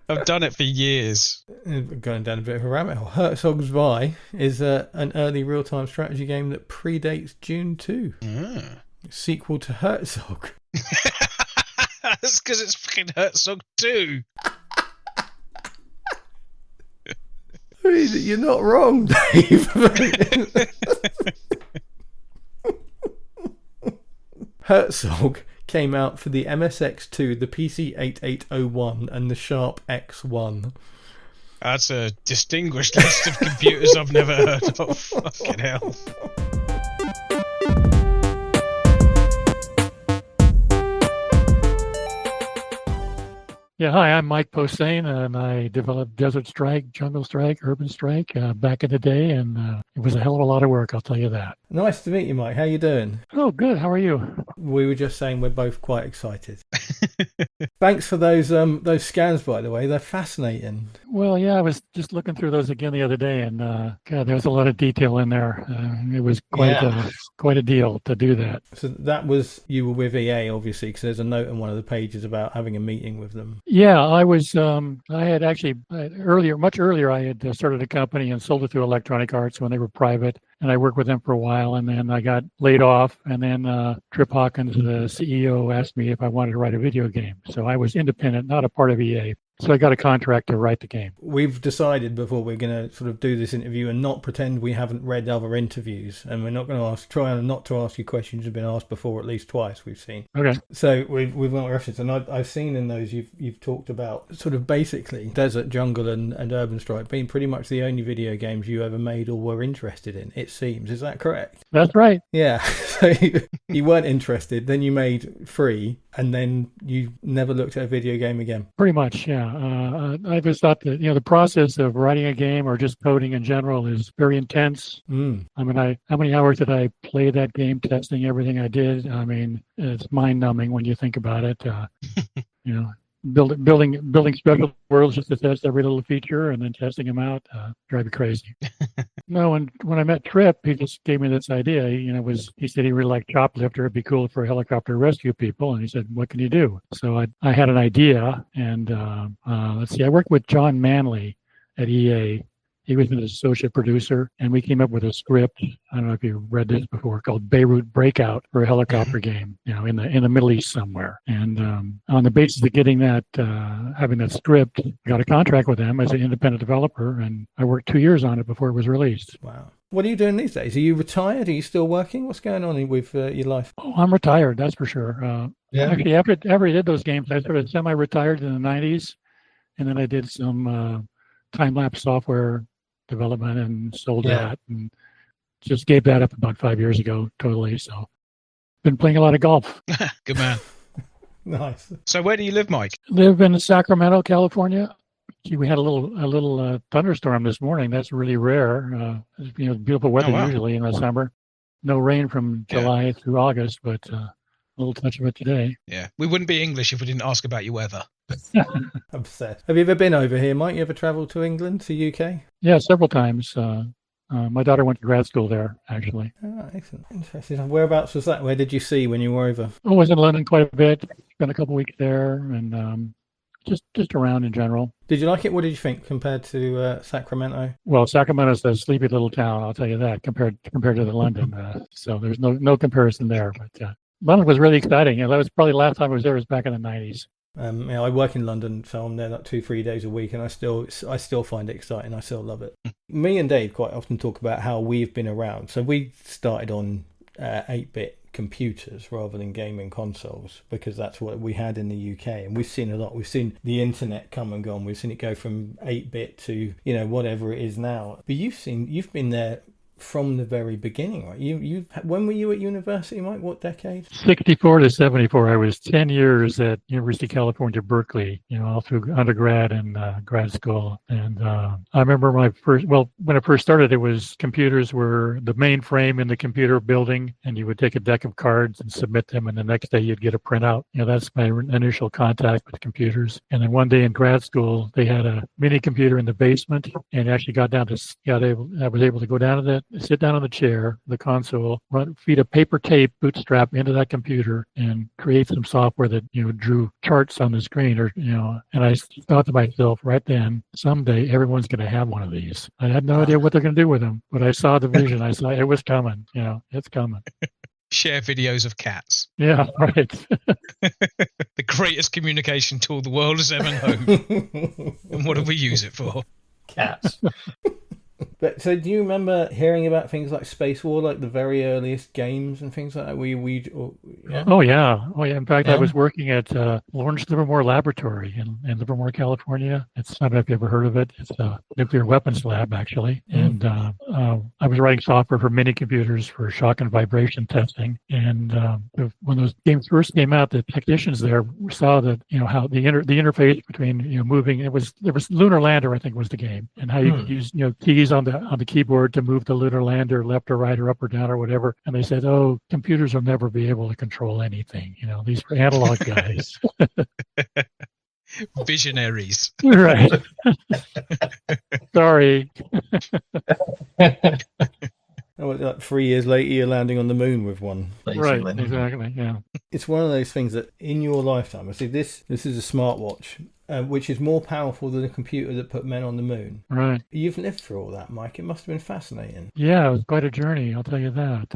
I've done it for years. Going down a bit of a rabbit hole. Herzog 2 is an early real-time strategy game that predates Dune 2. Sequel to Herzog. That's because it's fucking Herzog 2. You're not wrong, Dave. Herzog came out for the MSX2, the PC-8801, and the Sharp X1. That's a distinguished list of computers I've never heard of. Fucking hell. Yeah, hi, I'm Mike Posehn, and I developed Desert Strike, Jungle Strike, Urban Strike back in the day, and it was a hell of a lot of work, I'll tell you that. Nice to meet you, Mike. How you doing? Oh, good. How are you? We were just saying we're both quite excited. Thanks for those scans, by the way. They're fascinating. Well, yeah, I was just looking through those again the other day, and God, there's a lot of detail in there. It was quite a deal to do that. So that was, you were with EA, obviously, because there's a note on one of the pages about having a meeting with them. Yeah, I was. I had actually much earlier, I had started a company and sold it to Electronic Arts when they were private, and I worked with them for a while, and then I got laid off, and then Trip Hawkins, the CEO, asked me if I wanted to write a video game. So I was independent, not a part of EA. So I got a contract to write the game. We've decided before we're going to sort of do this interview and not pretend we haven't read other interviews, and we're not going to try not to ask you questions you've been asked before at least twice we've seen. Okay. So we've got reference, and I've seen in those you've talked about sort of basically Desert, Jungle, and Urban Strike being pretty much the only video games you ever made or were interested in. It seems, is that correct? That's right. Yeah. So you weren't interested, then you made 3, and then you never looked at a video game again. Pretty much, yeah. I just thought that the process of writing a game or just coding in general is very intense. I mean, how many hours did I play that game, testing everything I did? I mean, it's mind-numbing when you think about it. Building special worlds just to test every little feature and then testing them out drive you crazy. No, and when I met Tripp, he just gave me this idea. He said he really liked Choplifter. It'd be cool for a helicopter to rescue people. And he said, "What can you do?" So I had an idea, and let's see, I worked with John Manley at EA. He was an associate producer, and we came up with a script. I don't know if you've read this before, called Beirut Breakout, for a helicopter game, in the Middle East somewhere. And on the basis of getting that, having that script, I got a contract with them as an independent developer, and I worked 2 years on it before it was released. Wow. What are you doing these days? Are you retired? Are you still working? What's going on with your life? Oh, I'm retired, that's for sure. Actually, after I did those games, I sort of semi-retired in the 90s, and then I did some time-lapse software development and sold that, and just gave that up about 5 years ago totally. So been playing a lot of golf. Good man. Nice. So where do you live, Mike? Live in Sacramento, California. Gee, we had a little thunderstorm this morning. That's really rare. Beautiful weather usually in the summer. No rain from July through August, but a little touch of it today. Yeah, we wouldn't be English if we didn't ask about your weather. Obsessed. Have you ever been over here, Mike? You ever travelled to England, to UK? Yeah, several times. My daughter went to grad school there, actually. Oh, excellent. Interesting. Whereabouts was that? Where did you see when you were over? I was in London quite a bit. Spent a couple of weeks there, and just around in general. Did you like it? What did you think compared to Sacramento? Well, Sacramento's a sleepy little town, I'll tell you that, compared to the London. So there's no comparison there. But London was really exciting. That was probably the last time I was there was back in the 90s. I work in London, so I'm there like 2-3 days a week, and I still find it exciting. I still love it. Me and Dave quite often talk about how we've been around. So we started on 8-bit computers rather than gaming consoles, because that's what we had in the UK, and we've seen a lot. We've seen the internet come and gone. We've seen it go from 8-bit to whatever it is now. But you've been there from the very beginning, right? When were you at university, Mike? What decade? 64 to 74. I was 10 years at University of California, Berkeley, all through undergrad and grad school. And I remember when I first started, it was computers were the mainframe in the computer building, and you would take a deck of cards and submit them, and the next day you'd get a printout. That's my initial contact with computers. And then one day in grad school, they had a mini computer in the basement, and actually I was able to go down to that, sit down on the chair, the console, feed a paper tape bootstrap into that computer, and create some software that drew charts on the screen, and I thought to myself right then, someday everyone's going to have one of these. I had no idea what they're going to do with them, but I saw the vision. I saw it was coming. It's coming. Share videos of cats. Yeah, right. The greatest communication tool the world has ever known. And what do we use it for? Cats. But so, do you remember hearing about things like Space War, like the very earliest games and things like that? Oh yeah. In fact, I was working at Lawrence Livermore Laboratory in Livermore, California. I don't know if you ever heard of it. It's a nuclear weapons lab, actually. And I was writing software for mini computers for shock and vibration testing. And when those games first came out, the technicians there saw that how the interface between moving. There was Lunar Lander, I think, was the game, and how you could use keys on the keyboard to move the lunar lander left or right or up or down or whatever. And they said, "Oh, computers will never be able to control anything. These are analog guys." Visionaries. Right. Sorry. Like 3 years later, you're landing on the moon with one. Right, exactly, yeah. It's one of those things that in your lifetime, I see this is a smartwatch, which is more powerful than the computer that put men on the moon. Right. You've lived through all that, Mike. It must have been fascinating. Yeah, it was quite a journey. I'll tell you that.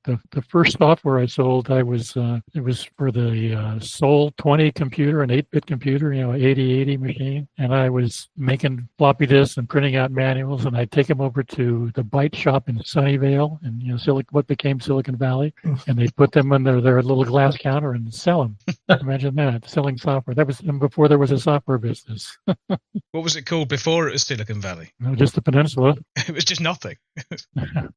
The first software I sold, it was for the Sol 20 computer, an 8-bit computer, 8080 machine, and I was making floppy disks and printing out manuals, and I'd take them over to the Byte shop in Sunnyvale, and what became Silicon Valley, and they'd put them in their little glass counter and sell them. Imagine that, selling software. That was before there was a software business. What was it called before it was Silicon Valley? Just the peninsula. It was just nothing.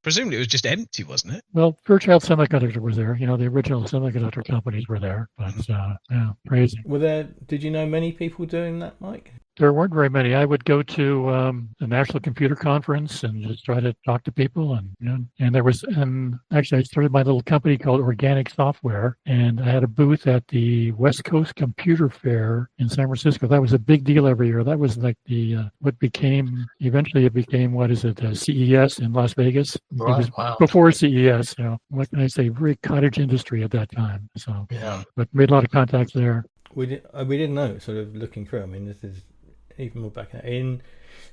Presumably it was just empty, wasn't it? Well, Fairchild Semiconductor was there. The original semiconductor companies were there. But, crazy. Did you know many people doing that, Mike? There weren't very many. I would go to the National Computer Conference and just try to talk to people. And actually I started my little company called Organic Software, and I had a booth at the West Coast Computer Fair in San Francisco. That was a big deal every year. That was like eventually it became, CES in Las Vegas. Right, it was wow. before CES, what can I say, very cottage industry at that time. So, Yeah. But made a lot of contacts there. We didn't know, sort of looking through. I mean, this is even more back in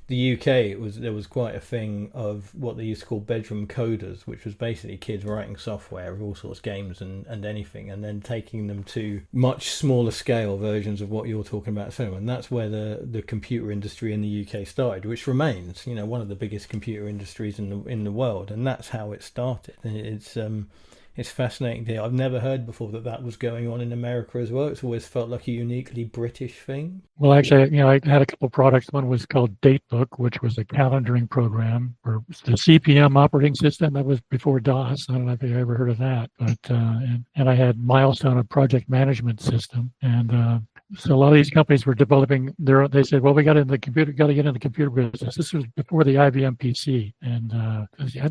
the UK. There was quite a thing of what they used to call bedroom coders, which was basically kids writing software of all sorts of games and anything, and then taking them to much smaller scale versions of what you're talking about. So, and that's where the computer industry in the UK started, which remains, one of the biggest computer industries in the world, and that's how it started. And it's fascinating to hear. I've never heard before that was going on in America as well. It's always felt like a uniquely British thing. Well, actually, I had a couple of products. One was called Datebook, which was a calendaring program for the CPM operating system. That was before DOS. I don't know if you ever heard of that. But and I had Milestone, a project management system. And so a lot of these companies were developing they said, well, we got to get in the computer business. This was before the IBM PC. And I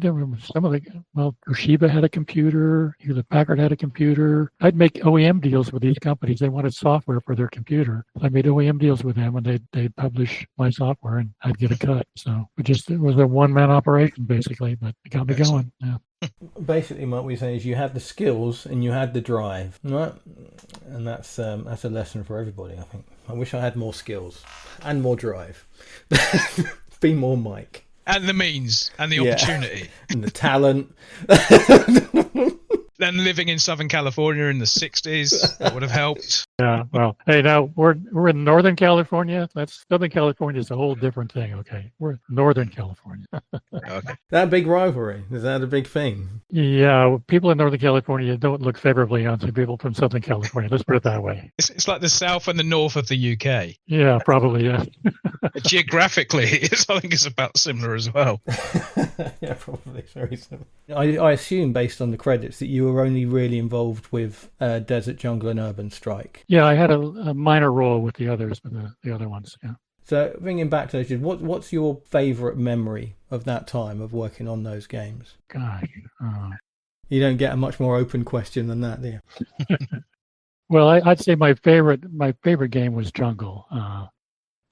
remember Toshiba had a computer. Hewlett Packard had a computer. I'd make OEM deals with these companies. They wanted software for their computer. I made OEM deals with them, and they'd publish my software, and I'd get a cut. So it was a one-man operation, basically, but it got me going. Yeah. Basically, what we're saying is you had the skills and you had the drive, right? And that's a lesson for everybody, I think. I wish I had more skills and more drive. Be more Mike. And the means and the opportunity. And the talent. Then living in Southern California in the 60s, that would have helped. Yeah, well, hey, now we're in Northern California. Southern California is a whole different thing, okay? We're Northern California. Okay. That big rivalry, is that a big thing? Yeah, people in Northern California don't look favorably on people from Southern California. Let's put it that way. It's like the south and the north of the UK. Yeah, probably, yeah. Geographically, I think it's about similar as well. Yeah, probably very similar. I assume, based on the credits, that you were only really involved with Desert Jungle and Urban Strike. Yeah, I had a minor role with the others, but the other ones, yeah. So, bringing back to those, what's your favourite memory of that time of working on those games? Gosh. You don't get a much more open question than that, do you? Well, I'd say my favorite game was Jungle.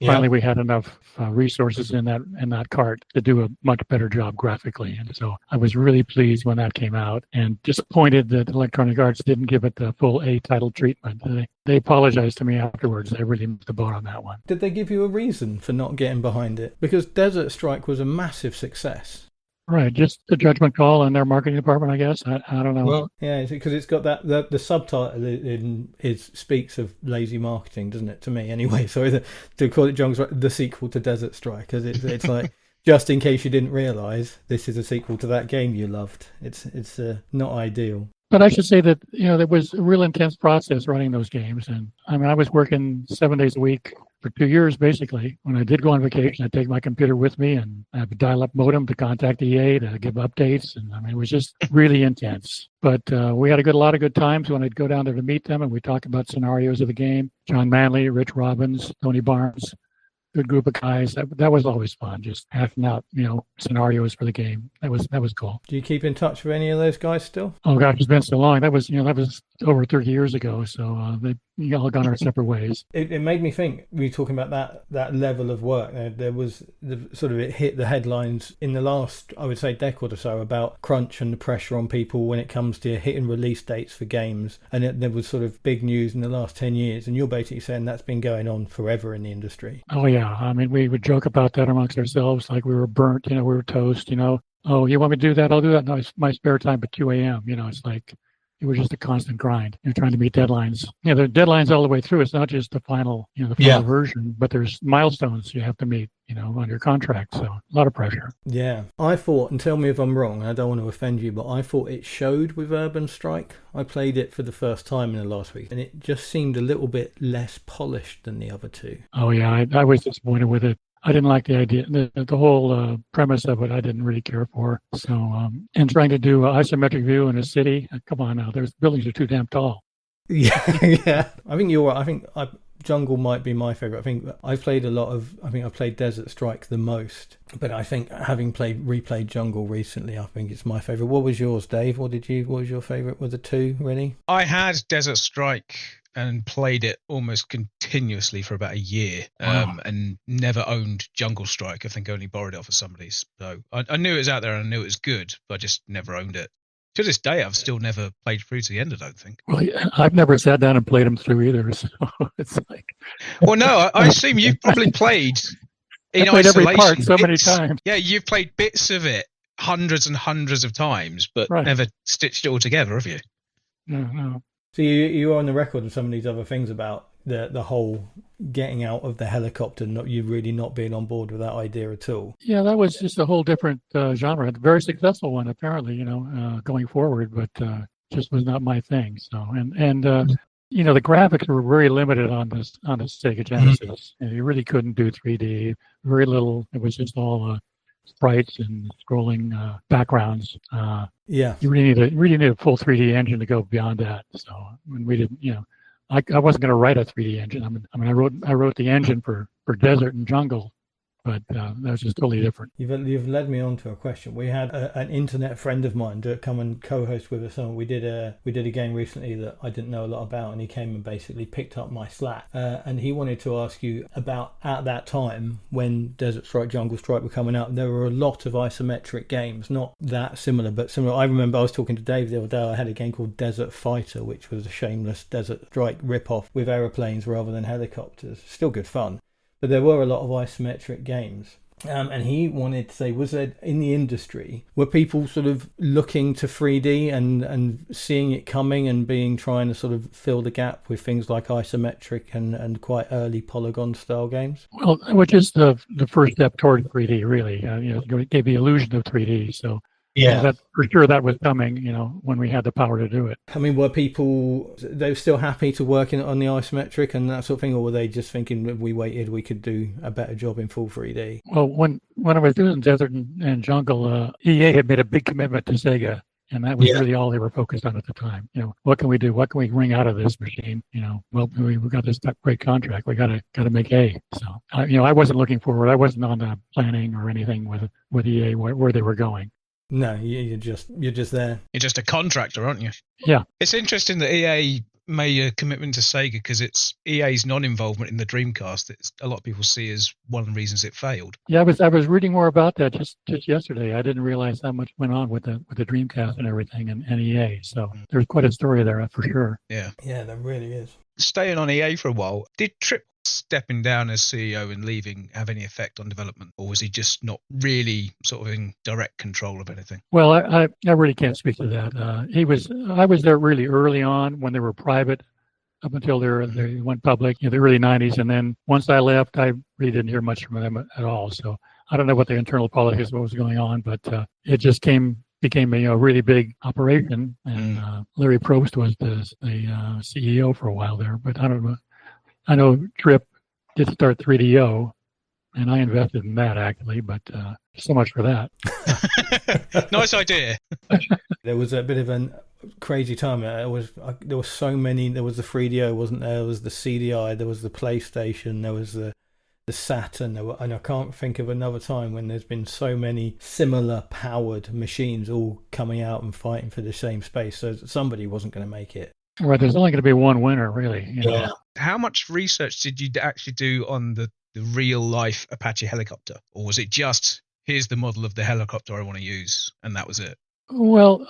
Finally, we had enough resources in that cart to do a much better job graphically, and so I was really pleased when that came out. And disappointed that Electronic Arts didn't give it the full A title treatment. They apologized to me afterwards. They really missed the boat on that one. Did they give you a reason for not getting behind it? Because Desert Strike was a massive success. Right, just the judgment call in their marketing department, I guess. I don't know. Well, yeah, because it's got that the subtitle speaks of lazy marketing, doesn't it? To me, anyway. So to call it Jungle Strike, the sequel to Desert Strike, because it's like just in case you didn't realise, this is a sequel to that game you loved. It's not ideal. But I should say that there was a real intense process running those games, and I mean I was working 7 days a week for 2 years basically. When I did go on vacation, I'd take my computer with me and I have a dial-up modem to contact EA to give updates, and I mean it was just really intense. But we had a lot of good times when I'd go down there to meet them, and we talk about scenarios of the game. John Manley, Rich Robbins, Tony Barnes. good group of guys. That was always fun. Just hashing out, scenarios for the game. That was cool. Do you keep in touch with any of those guys still? Oh gosh, it's been so long. That was over 30 years ago. So they all gone our separate ways. It made me think. We were talking about that level of work. There was it hit the headlines in the last, I would say, decade or so about crunch and the pressure on people when it comes to hitting release dates for games. And there was sort of big news in the last 10 years. And you're basically saying that's been going on forever in the industry. Oh yeah, I mean we would joke about that amongst ourselves, like we were burnt. We were toast. Oh, you want me to do that? I'll do that. No, it's my spare time at 2 a.m. It's like it was just a constant grind. You're trying to meet deadlines. There are deadlines all the way through. It's not just the final, version, but there's milestones you have to meet, on your contract. So a lot of pressure. Yeah. I thought, and tell me if I'm wrong, I don't want to offend you, but I thought it showed with Urban Strike. I played it for the first time in the last week, and it just seemed a little bit less polished than the other two. Oh, yeah. I was disappointed with it. I didn't like the idea, the whole premise of it. I didn't really care for. So, and trying to do an isometric view in a city, come on now, there's buildings are too damn tall. Yeah, yeah. I think you're right. I think Jungle might be my favorite. I think I played Desert Strike the most, but I think having replayed Jungle recently, I think it's my favorite. What was yours, Dave? What was your favorite? Were the two, really? I had Desert Strike and played it almost continuously for about a year, and never owned Jungle Strike. I think I only borrowed it off of somebody's. So I knew it was out there and I knew it was good, but I just never owned it. To this day, I've still never played through to the end, I don't think. Well, I've never sat down and played them through either, so it's like... Well, no, I assume you've probably played in played isolation. Every part so many times. Yeah, you've played bits of it hundreds and hundreds of times, but never stitched it all together, have you? No. So you're on the record of some of these other things about the whole getting out of the helicopter, you really not being on board with that idea at all. Yeah, that was just a whole different genre. A very successful one, apparently, going forward, but just was not my thing. So, and the graphics were very limited on the Sega Genesis. And you really couldn't do 3D. Very little. It was just all sprites and scrolling backgrounds. Yeah, you really need a full 3D engine to go beyond that. So when we didn't, I wasn't going to write a 3D engine. I wrote the engine for Desert and Jungle, but that was just totally different. You've led me on to a question. We had an internet friend of mine come and co-host with us on. We did a game recently that I didn't know a lot about, and he came and basically picked up my slack. And he wanted to ask you about, at that time when Desert Strike, Jungle Strike were coming out, there were a lot of isometric games, not that similar, but similar. I remember I was talking to Dave the other day. I had a game called Desert Fighter, which was a shameless Desert Strike rip-off with aeroplanes rather than helicopters. Still good fun. But there were a lot of isometric games. And he wanted to say, was there in the industry, were people sort of looking to 3D and seeing it coming and trying to sort of fill the gap with things like isometric and quite early polygon style games? Well, which is the first step toward 3D, really. It gave the illusion of 3D. So yeah, that for sure that was coming, when we had the power to do it. I mean, were people, they were still happy to work on the isometric and that sort of thing, or were they just thinking if we waited, we could do a better job in full 3D? Well, when I was doing Desert and Jungle, EA had made a big commitment to Sega, and that was really all they were focused on at the time. What can we do? What can we wring out of this machine? Well, we got this great contract. We got to make hay. So, I wasn't looking forward. I wasn't on the planning or anything with EA where they were going. No, you're just there. You're just a contractor, aren't you? Yeah. It's interesting that EA made a commitment to Sega because it's EA's non-involvement in the Dreamcast that a lot of people see as one of the reasons it failed. Yeah, I was reading more about that just yesterday. I didn't realize how much went on with the Dreamcast and everything and EA. So there's quite a story there for sure. Yeah. Yeah, there really is. Staying on EA for a while, did Tripp stepping down as CEO and leaving have any effect on development, or was he just not really sort of in direct control of anything? Well, I really can't speak to that. I was there really early on when they were private, up until they went public, the early 90s, and then once I left, I really didn't hear much from them at all. So I don't know what the internal politics, what was going on, but it just became a really big operation, and Larry Probst was the CEO for a while there, but I don't know. I know Tripp did start 3DO, and I invested in that actually, but so much for that. Nice idea. There was a bit of a crazy time. There were so many. There was the 3DO, wasn't there? There was the CDI. There was the PlayStation. There was the the Saturn, and I can't think of another time when there's been so many similar powered machines all coming out and fighting for the same space. So somebody wasn't going to make it. Right, there's only going to be one winner, really. Yeah. How much research did you actually do on the real life Apache helicopter? Or was it just, here's the model of the helicopter I want to use, and that was it? Well,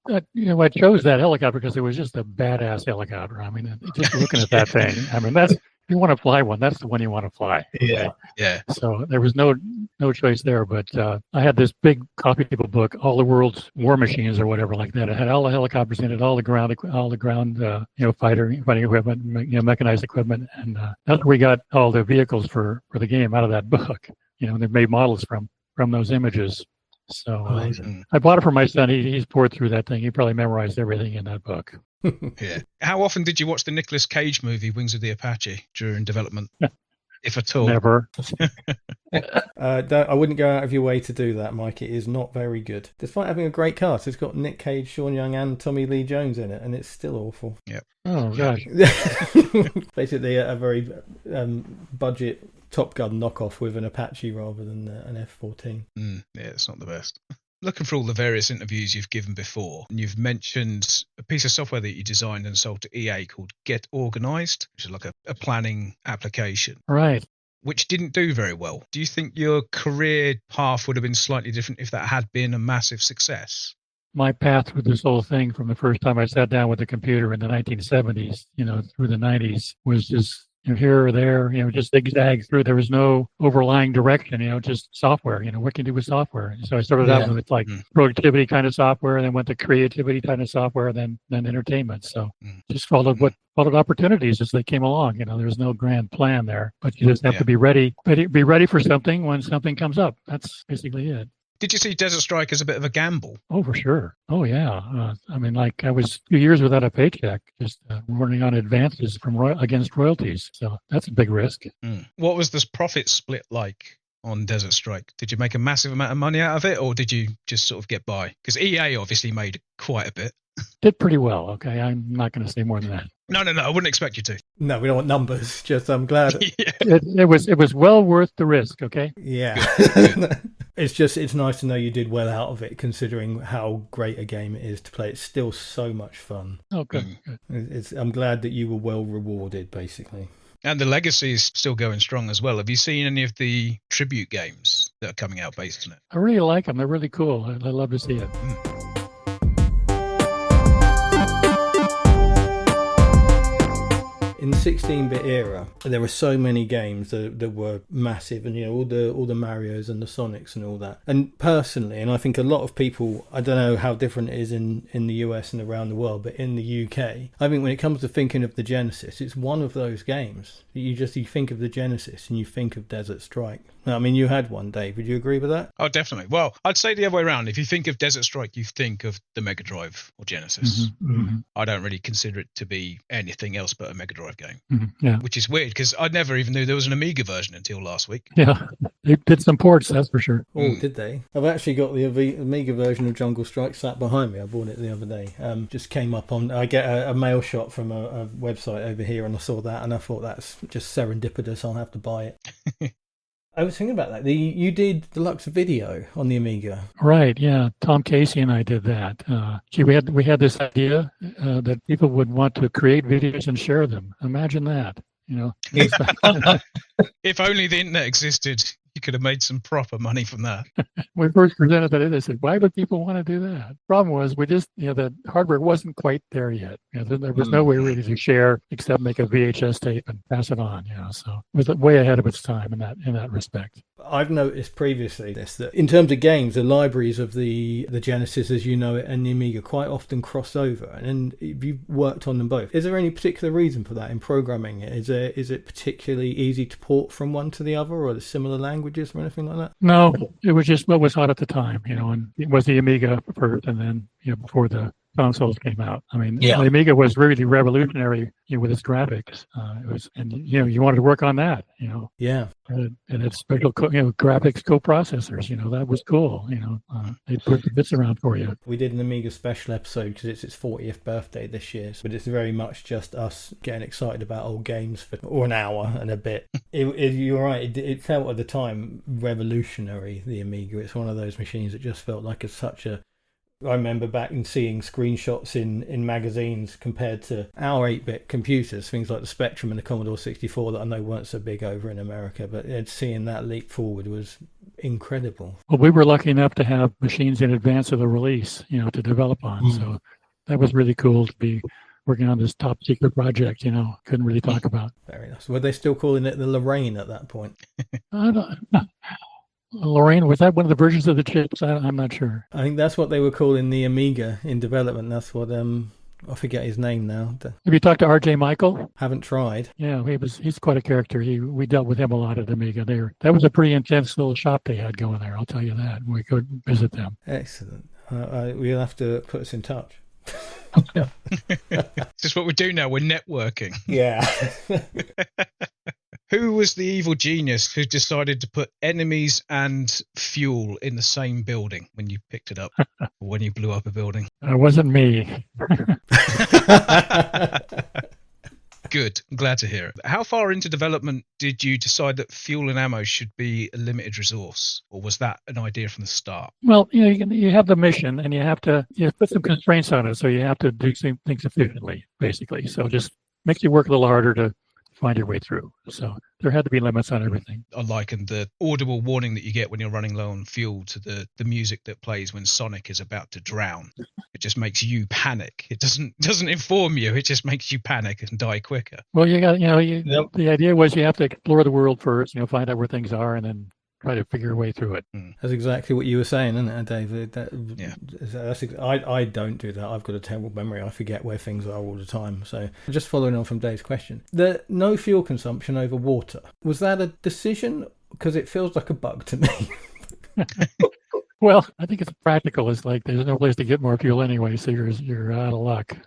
I chose that helicopter because it was just a badass helicopter. I mean, just looking at that thing, I mean, if you want to fly one, that's the one you want to fly. Yeah. Yeah. So there was no choice there. But I had this big coffee table book, all the world's war machines or whatever like that. It had all the helicopters in it, all the ground fighting equipment, mechanized equipment, and that's where we got all the vehicles for the game out of that book. They made models from those images. So I bought it for my son. He's poured through that thing. He probably memorized everything in that book. Yeah. How often did you watch the Nicolas Cage movie Wings of the Apache during development, if at all? Never. I wouldn't go out of your way to do that, Mike. It is not very good. Despite having a great cast, it's got Nick Cage, Sean Young, and Tommy Lee Jones in it, and it's still awful. Yep. Oh, gosh. Basically, a very budget Top Gun knockoff with an Apache rather than an F-14. Yeah, it's not the best. Looking for all the various interviews you've given before, and you've mentioned a piece of software that you designed and sold to EA called Get Organized, which is like a planning application. Right. Which didn't do very well. Do you think your career path would have been slightly different if that had been a massive success? My path with this whole thing from the first time I sat down with a computer in the 1970s, through the 90s, was just here or there, just zigzag through. There was no overlying direction, just software. What can you do with software? So I started out with productivity kind of software, and then went to creativity kind of software, then entertainment. So just followed opportunities as they came along. There's no grand plan there, but you just have to be ready for something when something comes up. That's basically it. Did you see Desert Strike as a bit of a gamble? Oh, for sure. Oh, yeah. I was a few years without a paycheck, just running on advances against royalties. So that's a big risk. What was this profit split like on Desert Strike? Did you make a massive amount of money out of it, or did you just sort of get by? Because EA obviously made quite a bit. Did pretty well. Okay, I'm not going to say more than that. No, I wouldn't expect you to. No, we don't want numbers. Just I'm glad it was well worth the risk. Okay. Yeah. It's nice to know you did well out of it, considering how great a game it is to play. It's still so much fun. Oh, good. I'm glad that you were well rewarded, basically. And the legacy is still going strong as well. Have you seen any of the tribute games that are coming out based on it? I really like them. They're really cool. I love to see it. In the 16-bit era, there were so many games that were massive, and all the Marios and the Sonics and all that. And personally, and I think a lot of people, I don't know how different it is in the US and around the world, but in the UK, I think when it comes to thinking of the Genesis, it's one of those games. You think of the Genesis and you think of Desert Strike. I mean, you had one, Dave. Would you agree with that? Oh, definitely. Well, I'd say the other way around. If you think of Desert Strike, you think of the Mega Drive or Genesis. I don't really consider it to be anything else but a Mega Drive game. Which is weird, because I never even knew there was an Amiga version until last week. Yeah, they did some ports, that's for sure. Oh, did they? I've actually got the Amiga version of Jungle Strike sat behind me. I bought it the other day. Just came up on, I get a mail shot from a website over here, and I saw that, and I thought that's just serendipitous. I'll have to buy it. I was thinking about that. You did deluxe video on the Amiga, right? Yeah, Tom Casey and I did that. We had this idea that people would want to create videos and share them. Imagine that, If only the internet existed, you could have made some proper money from that. We first presented that, they said, "Why would people want to do that?" Problem was, we just, the hardware wasn't quite there yet. There was no way really to share except make a VHS tape and pass it on. So it was way ahead of its time in that respect. I've noticed previously that in terms of games, the libraries of the Genesis, as you know it, and the Amiga quite often cross over, and you've worked on them both. Is there any particular reason for that in programming it? Is it particularly easy to port from one to the other, or the similar languages or anything like that? No, it was just what was hot at the time, and it was the Amiga first, and then before the consoles came out. I mean, Yeah. the Amiga was really revolutionary, with its graphics. It was, and you wanted to work on that, Yeah. and it had special, graphics coprocessors. That was cool. They put the bits around for you. We did an Amiga special episode because it's its 40th birthday this year, but it's very much just us getting excited about old games or an hour and a bit. You're right. It felt at the time revolutionary. The Amiga. It's one of those machines that just felt like I remember back and seeing screenshots in magazines compared to our 8-bit computers, things like the Spectrum and the Commodore 64 that I know weren't so big over in America, but seeing that leap forward was incredible. Well, we were lucky enough to have machines in advance of the release, to develop on. So that was really cool to be working on this top secret project, couldn't really talk about. Very nice. Were they still calling it the Lorraine at that point? I don't Lorraine, was that one of the versions of the chips? I'm not sure. I think that's what they were calling the Amiga in development. That's what I forget his name now. Have you talked to R.J. Michael? Haven't tried. Yeah, he's quite a character. We dealt with him a lot at Amiga. That was a pretty intense little shop they had going there. I'll tell you that. We could visit them. Excellent. We'll have to put us in touch. Just what we do now. We're networking. Yeah. Who was the evil genius who decided to put enemies and fuel in the same building when you picked it up, or when you blew up a building? It wasn't me. Good. I'm glad to hear it. How far into development did you decide that fuel and ammo should be a limited resource, or was that an idea from the start? Well, you have the mission, and you have to put some constraints on it, so you have to do things efficiently, basically. So just makes you work a little harder to find your way through. So there had to be limits on everything. I likened the audible warning that you get when you're running low on fuel to the music that plays when Sonic is about to drown. It just makes you panic. It doesn't inform you. It just makes you panic and die quicker. Well, you got the idea was you have to explore the world first, find out where things are, and then try to figure your way through it. That's exactly what you were saying, isn't it, David? Yeah. I don't do that. I've got a terrible memory. I forget where things are all the time. So just following on from Dave's question, the no fuel consumption over water, was that a decision? Because it feels like a bug to me. Well, I think it's practical. It's like there's no place to get more fuel anyway, so you're out of luck.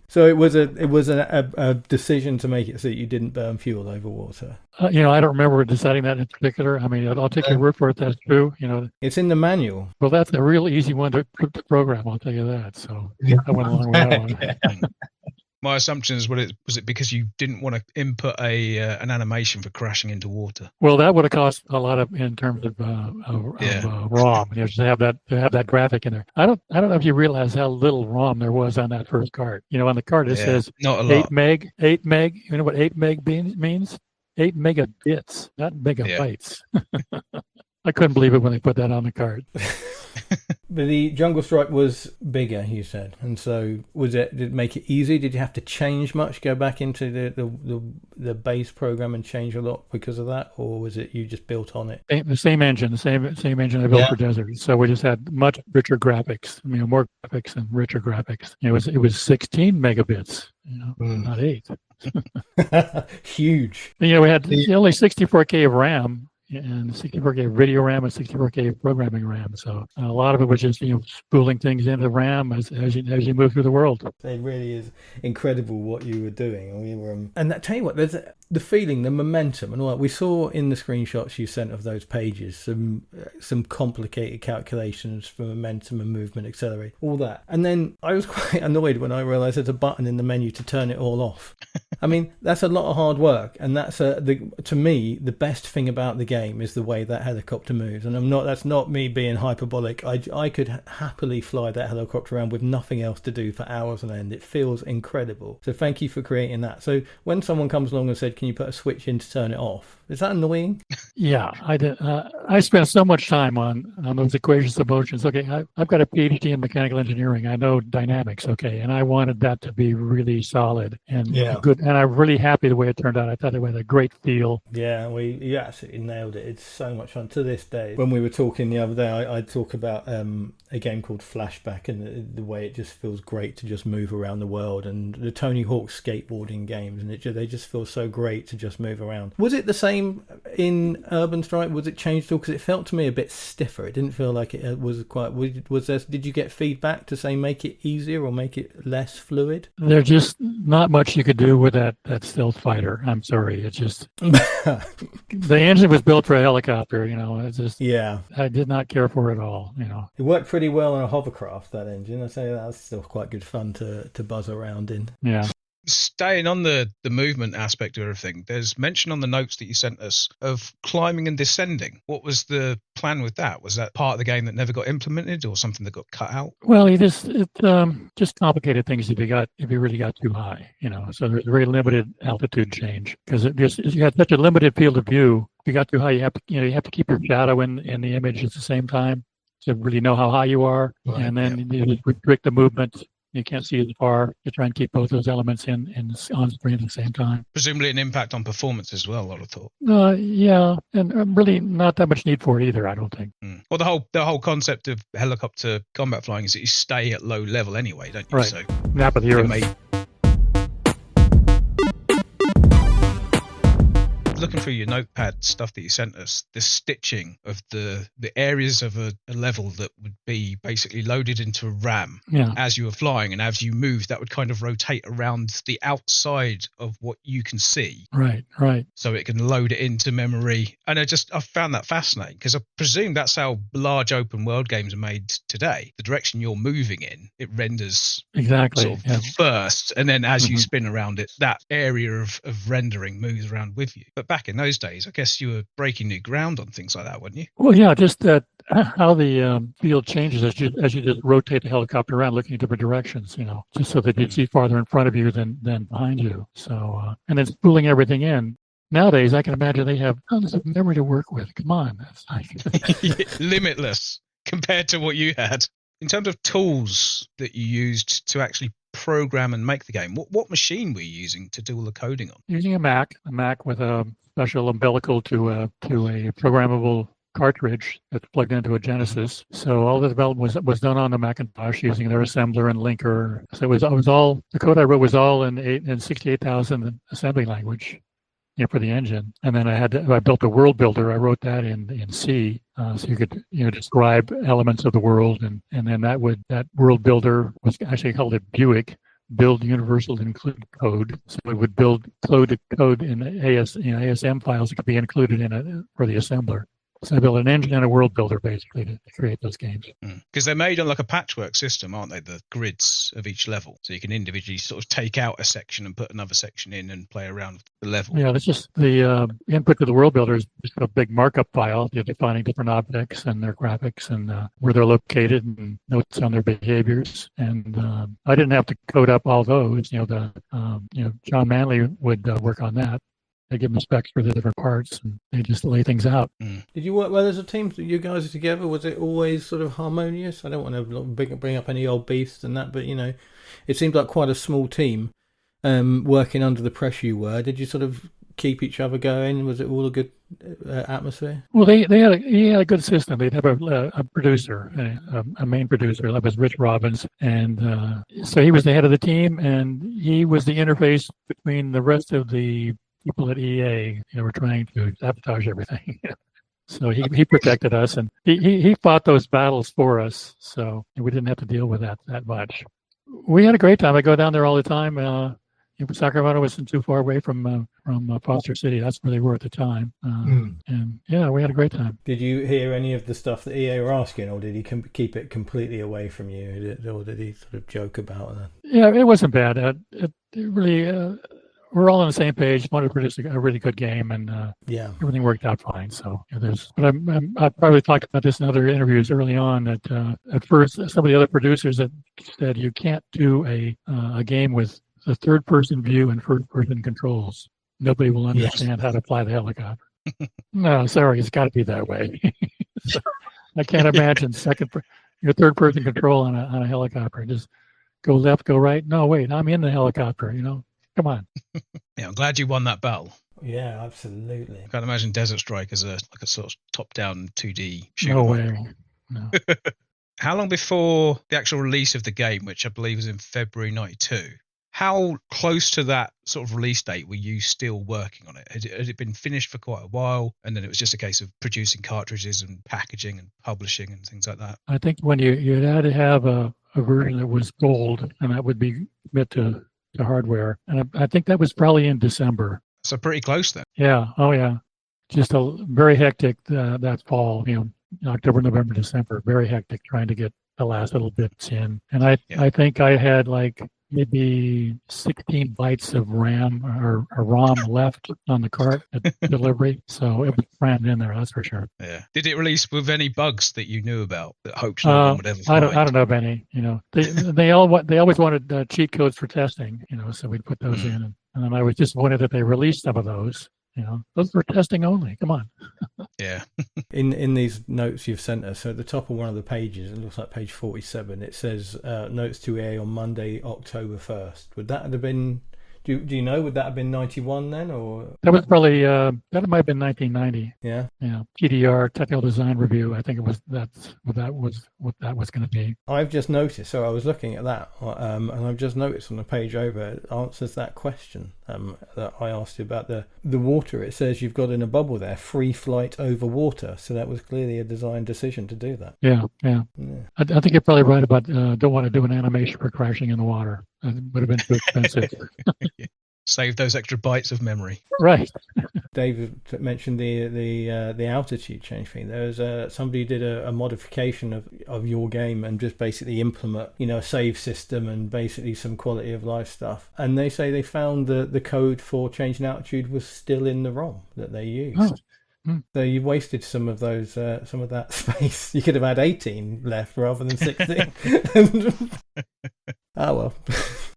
So it was a decision to make it so that you didn't burn fuel over water. I don't remember deciding that in particular. I mean, I'll take your word for it. That's true. It's in the manual. Well, that's a real easy one to program. I'll tell you that. So I went along with that one. My assumption is, was it because you didn't want to input an animation for crashing into water? Well, that would have cost a lot in terms of ROM. To have that graphic in there. I don't know if you realize how little ROM there was on that first card. On the card it says not a lot. 8 meg. You know what 8 meg means? 8 megabits, not megabytes. Yeah. I couldn't believe it when they put that on the card. But the Jungle Strike was bigger, you said, and so did it make it easy? Did you have to change much? Go back into the base program and change a lot because of that, or was it you just built on it? The same engine, the same engine I built for Desert. So we just had much richer graphics. More graphics and richer graphics. It was 16 megabits, not 8. Huge. We had only 64K of RAM. And 64K video RAM and 64K programming RAM. So a lot of it was just spooling things into RAM as you move through the world. It really is incredible what you were doing. And that, tell you what, there's the feeling, the momentum, and all that. We saw in the screenshots you sent of those pages some complicated calculations for momentum and movement, accelerate, all that. And then I was quite annoyed when I realised there's a button in the menu to turn it all off. I mean, that's a lot of hard work, and that's to me the best thing about the game is the way that helicopter moves. And that's not me being hyperbolic. I could happily fly that helicopter around with nothing else to do for hours on end. It feels incredible. So thank you for creating that. So when someone comes along and said, "Can you put a switch in to turn it off?" Is that annoying? Yeah, I did. I spent so much time on those equations of motions. Okay, I've got a PhD in mechanical engineering. I know dynamics. Okay, and I wanted that to be really solid and good. and I'm really happy the way it turned out. I thought it had a great feel. Yeah, you absolutely nailed it. It's so much fun. To this day, when we were talking the other day, I talk about a game called Flashback and the way it just feels great to just move around the world, and the Tony Hawk skateboarding games, and they just feel so great to just move around. Was it the same in Urban Strike? Was it changed at all? Because it felt to me a bit stiffer. It didn't feel like it was quite. Was there? Did you get feedback to say make it easier or make it less fluid? There's just not much you could do with that stealth fighter. I'm sorry. It's just the engine was built for a helicopter. It's just I did not care for it at all. It worked pretty well on a hovercraft, that engine. I say that's still quite good fun to buzz around in. Yeah. Staying on the movement aspect of everything, there's mention on the notes that you sent us of climbing and descending. What was the plan with that? Was that part of the game that never got implemented, or something that got cut out? Well, it just complicated things if you really got too high. So there's very limited altitude change because you had such a limited field of view. If you got too high, you have to keep your shadow in the image at the same time to really know how high you are, right. And then you restrict the movement. You can't see as far. You try and keep both those elements in on screen at the same time. Presumably an impact on performance as well, I would have thought. Yeah, and really not that much need for it either, I don't think. Well, the whole concept of helicopter combat flying is that you stay at low level anyway, don't you? Right. So nap of the earth. Looking through your notepad stuff that you sent us, the stitching of the areas of a level that would be basically loaded into a RAM as you were flying, and as you moved, that would kind of rotate around the outside of what you can see. Right. So it can load it into memory. And I found that fascinating because I presume that's how large open world games are made today. The direction you're moving in, it renders exactly first, and then as you spin around it, that area of rendering moves around with you. But back in those days, I guess you were breaking new ground on things like that, weren't you? Well, yeah, just that how the field changes as you just rotate the helicopter around, looking in different directions, just so that you see farther in front of you than behind you. So, and then spooling everything in. Nowadays, I can imagine they have tons of memory to work with. Come on, that's like limitless compared to what you had. In terms of tools that you used to actually program and make the game, what machine were you using to do all the coding on? Using a Mac with a special umbilical to a programmable cartridge that's plugged into a Genesis. So all the development was done on the Macintosh using their assembler and linker. So it was all the code I wrote was all in 68,000 assembly language. For the engine, and then I built a world builder. I wrote that in C, so you could describe elements of the world, and then that world builder was actually called it Buick, build universal include code. So it would build code in ASM files that could be included for the assembler. So I built an engine and a world builder basically to create those games. Because they're made on like a patchwork system, aren't they? The grids of each level. So you can individually sort of take out a section and put another section in and play around with the level. Yeah, that's just the input to the world builder is just a big markup file. You're defining different objects and their graphics and where they're located and notes on their behaviors. And I didn't have to code up all those. John Manley would work on that. They give them specs for the different parts, and they just lay things out. Did you work well as a team? You guys together? Was it always sort of harmonious? I don't want to bring up any old beasts and that, but it seemed like quite a small team working under the pressure you were. Did you sort of keep each other going? Was it all a good atmosphere? Well, he had a good system. They'd have a producer, a main producer. That was Rich Robbins, and so he was the head of the team, and he was the interface between the rest of the people at EA, were trying to sabotage everything. So he protected us, and he fought those battles for us. So we didn't have to deal with that much. We had a great time. I go down there all the time. Sacramento wasn't too far away from Foster City. That's where they were at the time. And yeah, we had a great time. Did you hear any of the stuff that EA were asking, or did he keep it completely away from you, or did he sort of joke about that? Yeah, it wasn't bad. It really. We're all on the same page. Wanted to produce a really good game, and everything worked out fine. So but I probably talked about this in other interviews early on. That at first, some of the other producers had said you can't do a game with the third-person view and first-person controls. Nobody will understand how to fly the helicopter. No, sorry, it's got to be that way. So I can't imagine third-person control on a helicopter. Just go left, go right. No, wait, I'm in the helicopter. Come on. Yeah, I'm glad you won that battle. Yeah, absolutely. I can't imagine Desert Strike as a sort of top-down 2D shoot 'em No up. way. No. How long before the actual release of the game, which I believe was in February '92, how close to that sort of release date were you still working on it? Had it been finished for quite a while, and then it was just a case of producing cartridges and packaging and publishing and things like that? I think when you had to have a version that was gold, and that would be commit to hardware. And I think that was probably in December. So pretty close then. Yeah. Oh, yeah. Just a very hectic that fall. October, November, December. Very hectic trying to get the last little bits in. And I think I had like maybe 16 bytes of RAM or ROM left on the cart at delivery. So it was crammed in there, that's for sure. Yeah. Did it release with any bugs that you knew about that hopes no one would ever find? I don't know of any. They always wanted cheat codes for testing. So we'd put those in, and then I was disappointed that they released some of those. Those were testing only. Come on. Yeah. In these notes you've sent us, so at the top of one of the pages, it looks like page 47, it says notes to EA on Monday, October 1st. Would that have been, do you know, would that have been 91 then, or? That was probably, that might have been 1990. Yeah. Yeah. TDR, Technical Design Review. I think it was, that's what that was going to be. I've just noticed, so I was looking at that, and I've just noticed on the page over, it answers that question that I asked you about the water. It says you've got in a bubble there, free flight over water. So that was clearly a design decision to do that. Yeah. I think you're probably right about don't want to do an animation for crashing in the water. It would have been too expensive. Save those extra bytes of memory. Right. David mentioned the altitude change thing. There was somebody did a modification of your game and just basically implement a save system and basically some quality of life stuff. And they say they found the code for changing altitude was still in the ROM that they used. Oh. So you wasted some of that space. You could have had 18 left rather than 16. Oh well.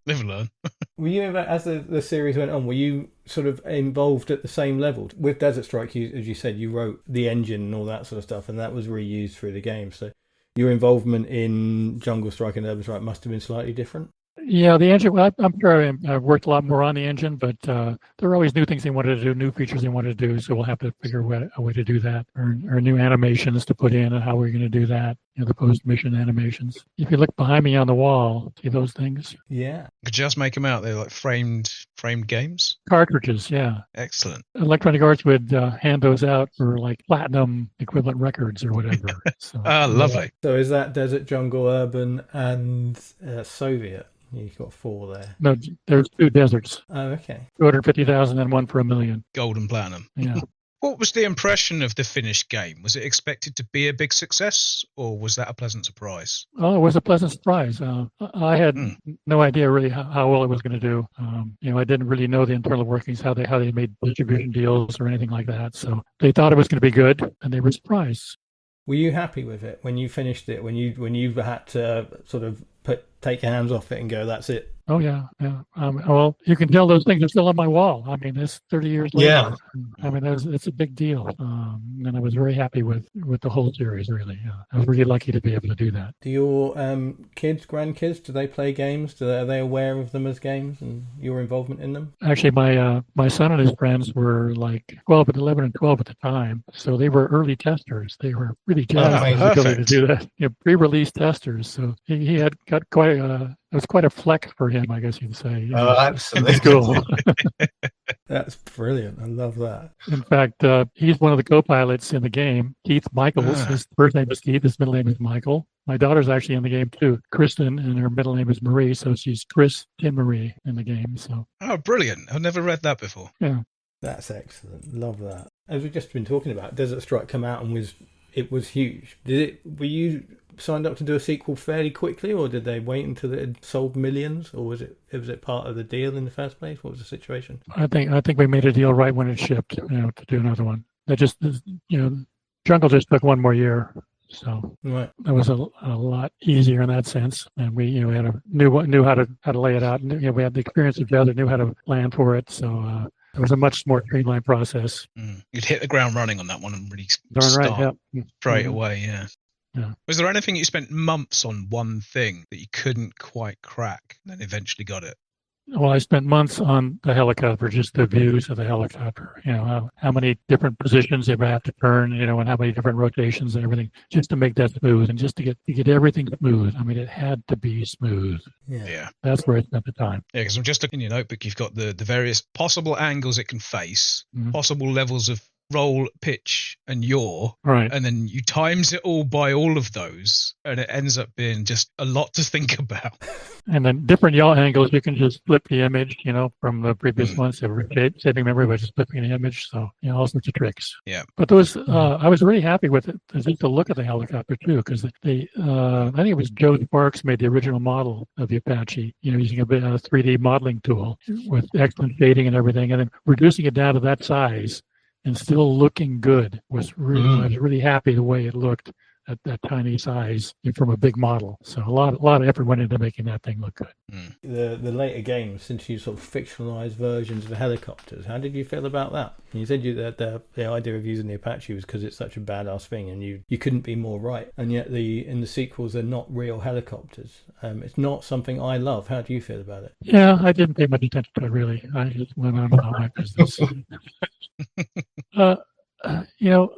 Live and learn. Were you ever, as the series went on, were you sort of involved at the same level? With Desert Strike, as you said, you wrote the engine and all that sort of stuff, and that was reused through the game. So your involvement in Jungle Strike and Urban Strike must have been slightly different. Yeah, the engine, well, I'm sure I worked a lot more on the engine, but there were always new things they wanted to do, new features they wanted to do, so we'll have to figure a way to do that, or new animations to put in and how we're going to do that, the post-mission animations. If you look behind me on the wall, see those things? Yeah. Could just make them out. They're like framed games? Cartridges, yeah. Excellent. Electronic Arts would hand those out for like platinum equivalent records or whatever. So, lovely. So is that Desert, Jungle, Urban, and Soviet? You've got 4 there. No, there's 2 deserts. Oh, okay. 250,000 and one for $1 million. Gold and platinum. Yeah. What was the impression of the finished game? Was it expected to be a big success, or was that a pleasant surprise? Oh, it was a pleasant surprise. I had no idea really how well it was going to do. I didn't really know the internal workings, how they made distribution deals or anything like that. So they thought it was going to be good, and they were surprised. Were you happy with it when you finished it? When you had to sort of take your hands off it and go, that's it? Oh yeah. Well, you can tell those things are still on my wall. I mean, it's 30 years later. Yeah. I mean, it's a big deal, and I was very happy with the whole series. Really, I was really lucky to be able to do that. Do your kids, grandkids, do they play games? Are they aware of them as games and your involvement in them? Actually, my son and his friends were like 12, 11, and 12 at the time, so they were early testers. They were really jazzed by the ability to do that. Pre-release testers. So he had got quite it was quite a flex for him, I guess you'd say. Oh, absolutely. Cool. That's brilliant. I love that. In fact, he's one of the co-pilots in the game. Keith Michaels. His first name is Keith. His middle name is Michael. My daughter's actually in the game too, Kristen, and her middle name is Marie, so she's Kristen Marie in the game. So. Oh, brilliant! I've never read that before. Yeah. That's excellent. Love that. As we've just been talking about, Desert Strike come out and was huge. Were you signed up to do a sequel fairly quickly, or did they wait until it had sold millions, or was it part of the deal in the first place? What was the situation? I think we made a deal right when it shipped, to do another one. That just, Jungle just took one more year, so right. That was a lot easier in that sense. And we, knew how to lay it out. And, we had the experience together, knew how to plan for it, so. It was a much more streamlined process. You'd hit the ground running on that one and really start straight away, yeah. Yeah. Was there anything you spent months on one thing that you couldn't quite crack and then eventually got it? Well, I spent months on the helicopter, just the views of the helicopter. How many different positions they would have to turn, and how many different rotations and everything, just to make that smooth and just to get everything smooth. I mean, it had to be smooth. Yeah. That's where I spent the time. Yeah, because I'm just looking in your notebook. You've got the various possible angles it can face, possible levels of roll, pitch, and yaw, right? And then you times it all by all of those, and it ends up being just a lot to think about. And then different yaw angles, you can just flip the image, from the previous ones. They were saving memory by just flipping the image. So, all sorts of tricks. Yeah. But those, I was really happy with it. Just to look at the helicopter too, because I think it was Joe Sparks made the original model of the Apache, using a 3D modeling tool with excellent shading and everything, and then reducing it down to that size and still looking good was really. I was really happy the way it looked at that tiny size from a big model. So a lot of effort went into making that thing look good. The later games, since you sort of fictionalized versions of the helicopters, how did you feel about that? You said that the idea of using the Apache was because it's such a badass thing, and you couldn't be more right. And yet in the sequels, they're not real helicopters. It's not something I love. How do you feel about it? Yeah, I didn't pay much attention to it really. I just went on about my business.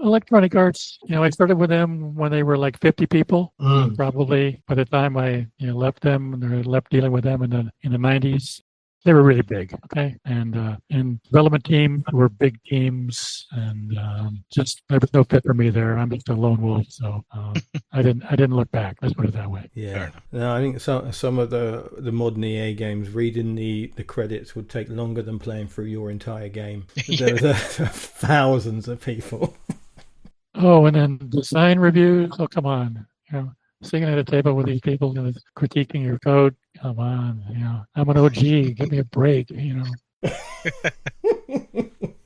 Electronic Arts, I started with them when they were like 50 people. Probably by the time I left them and left dealing with them in the 90s, they were really big. Okay. And development team were big teams, and just there was no fit for me there. I'm just a lone wolf. So I didn't look back. Let's put it that way. Yeah. No, I think some of the modern EA games, reading the credits would take longer than playing through your entire game. There were thousands of people. Oh, and then design reviews. Oh, come on. Sitting at a table with these people critiquing your code. Come on, I'm an OG. Give me a break,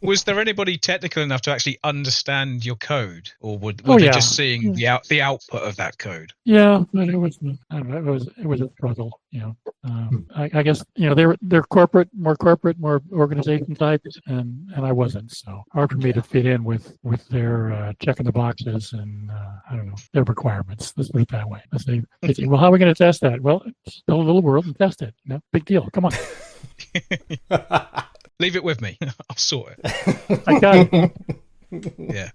Was there anybody technical enough to actually understand your code, or were they just seeing the output of that code? Yeah, but it was a struggle. I guess they're more corporate, more organization types, and I wasn't. So hard for me to fit in with their checking the boxes and I don't know, their requirements. Let's put it that way. They say, well, how are we going to test that? Well, build a little world and test it. Big deal. Come on. Leave it with me. I'll sort it. I got it. Yeah.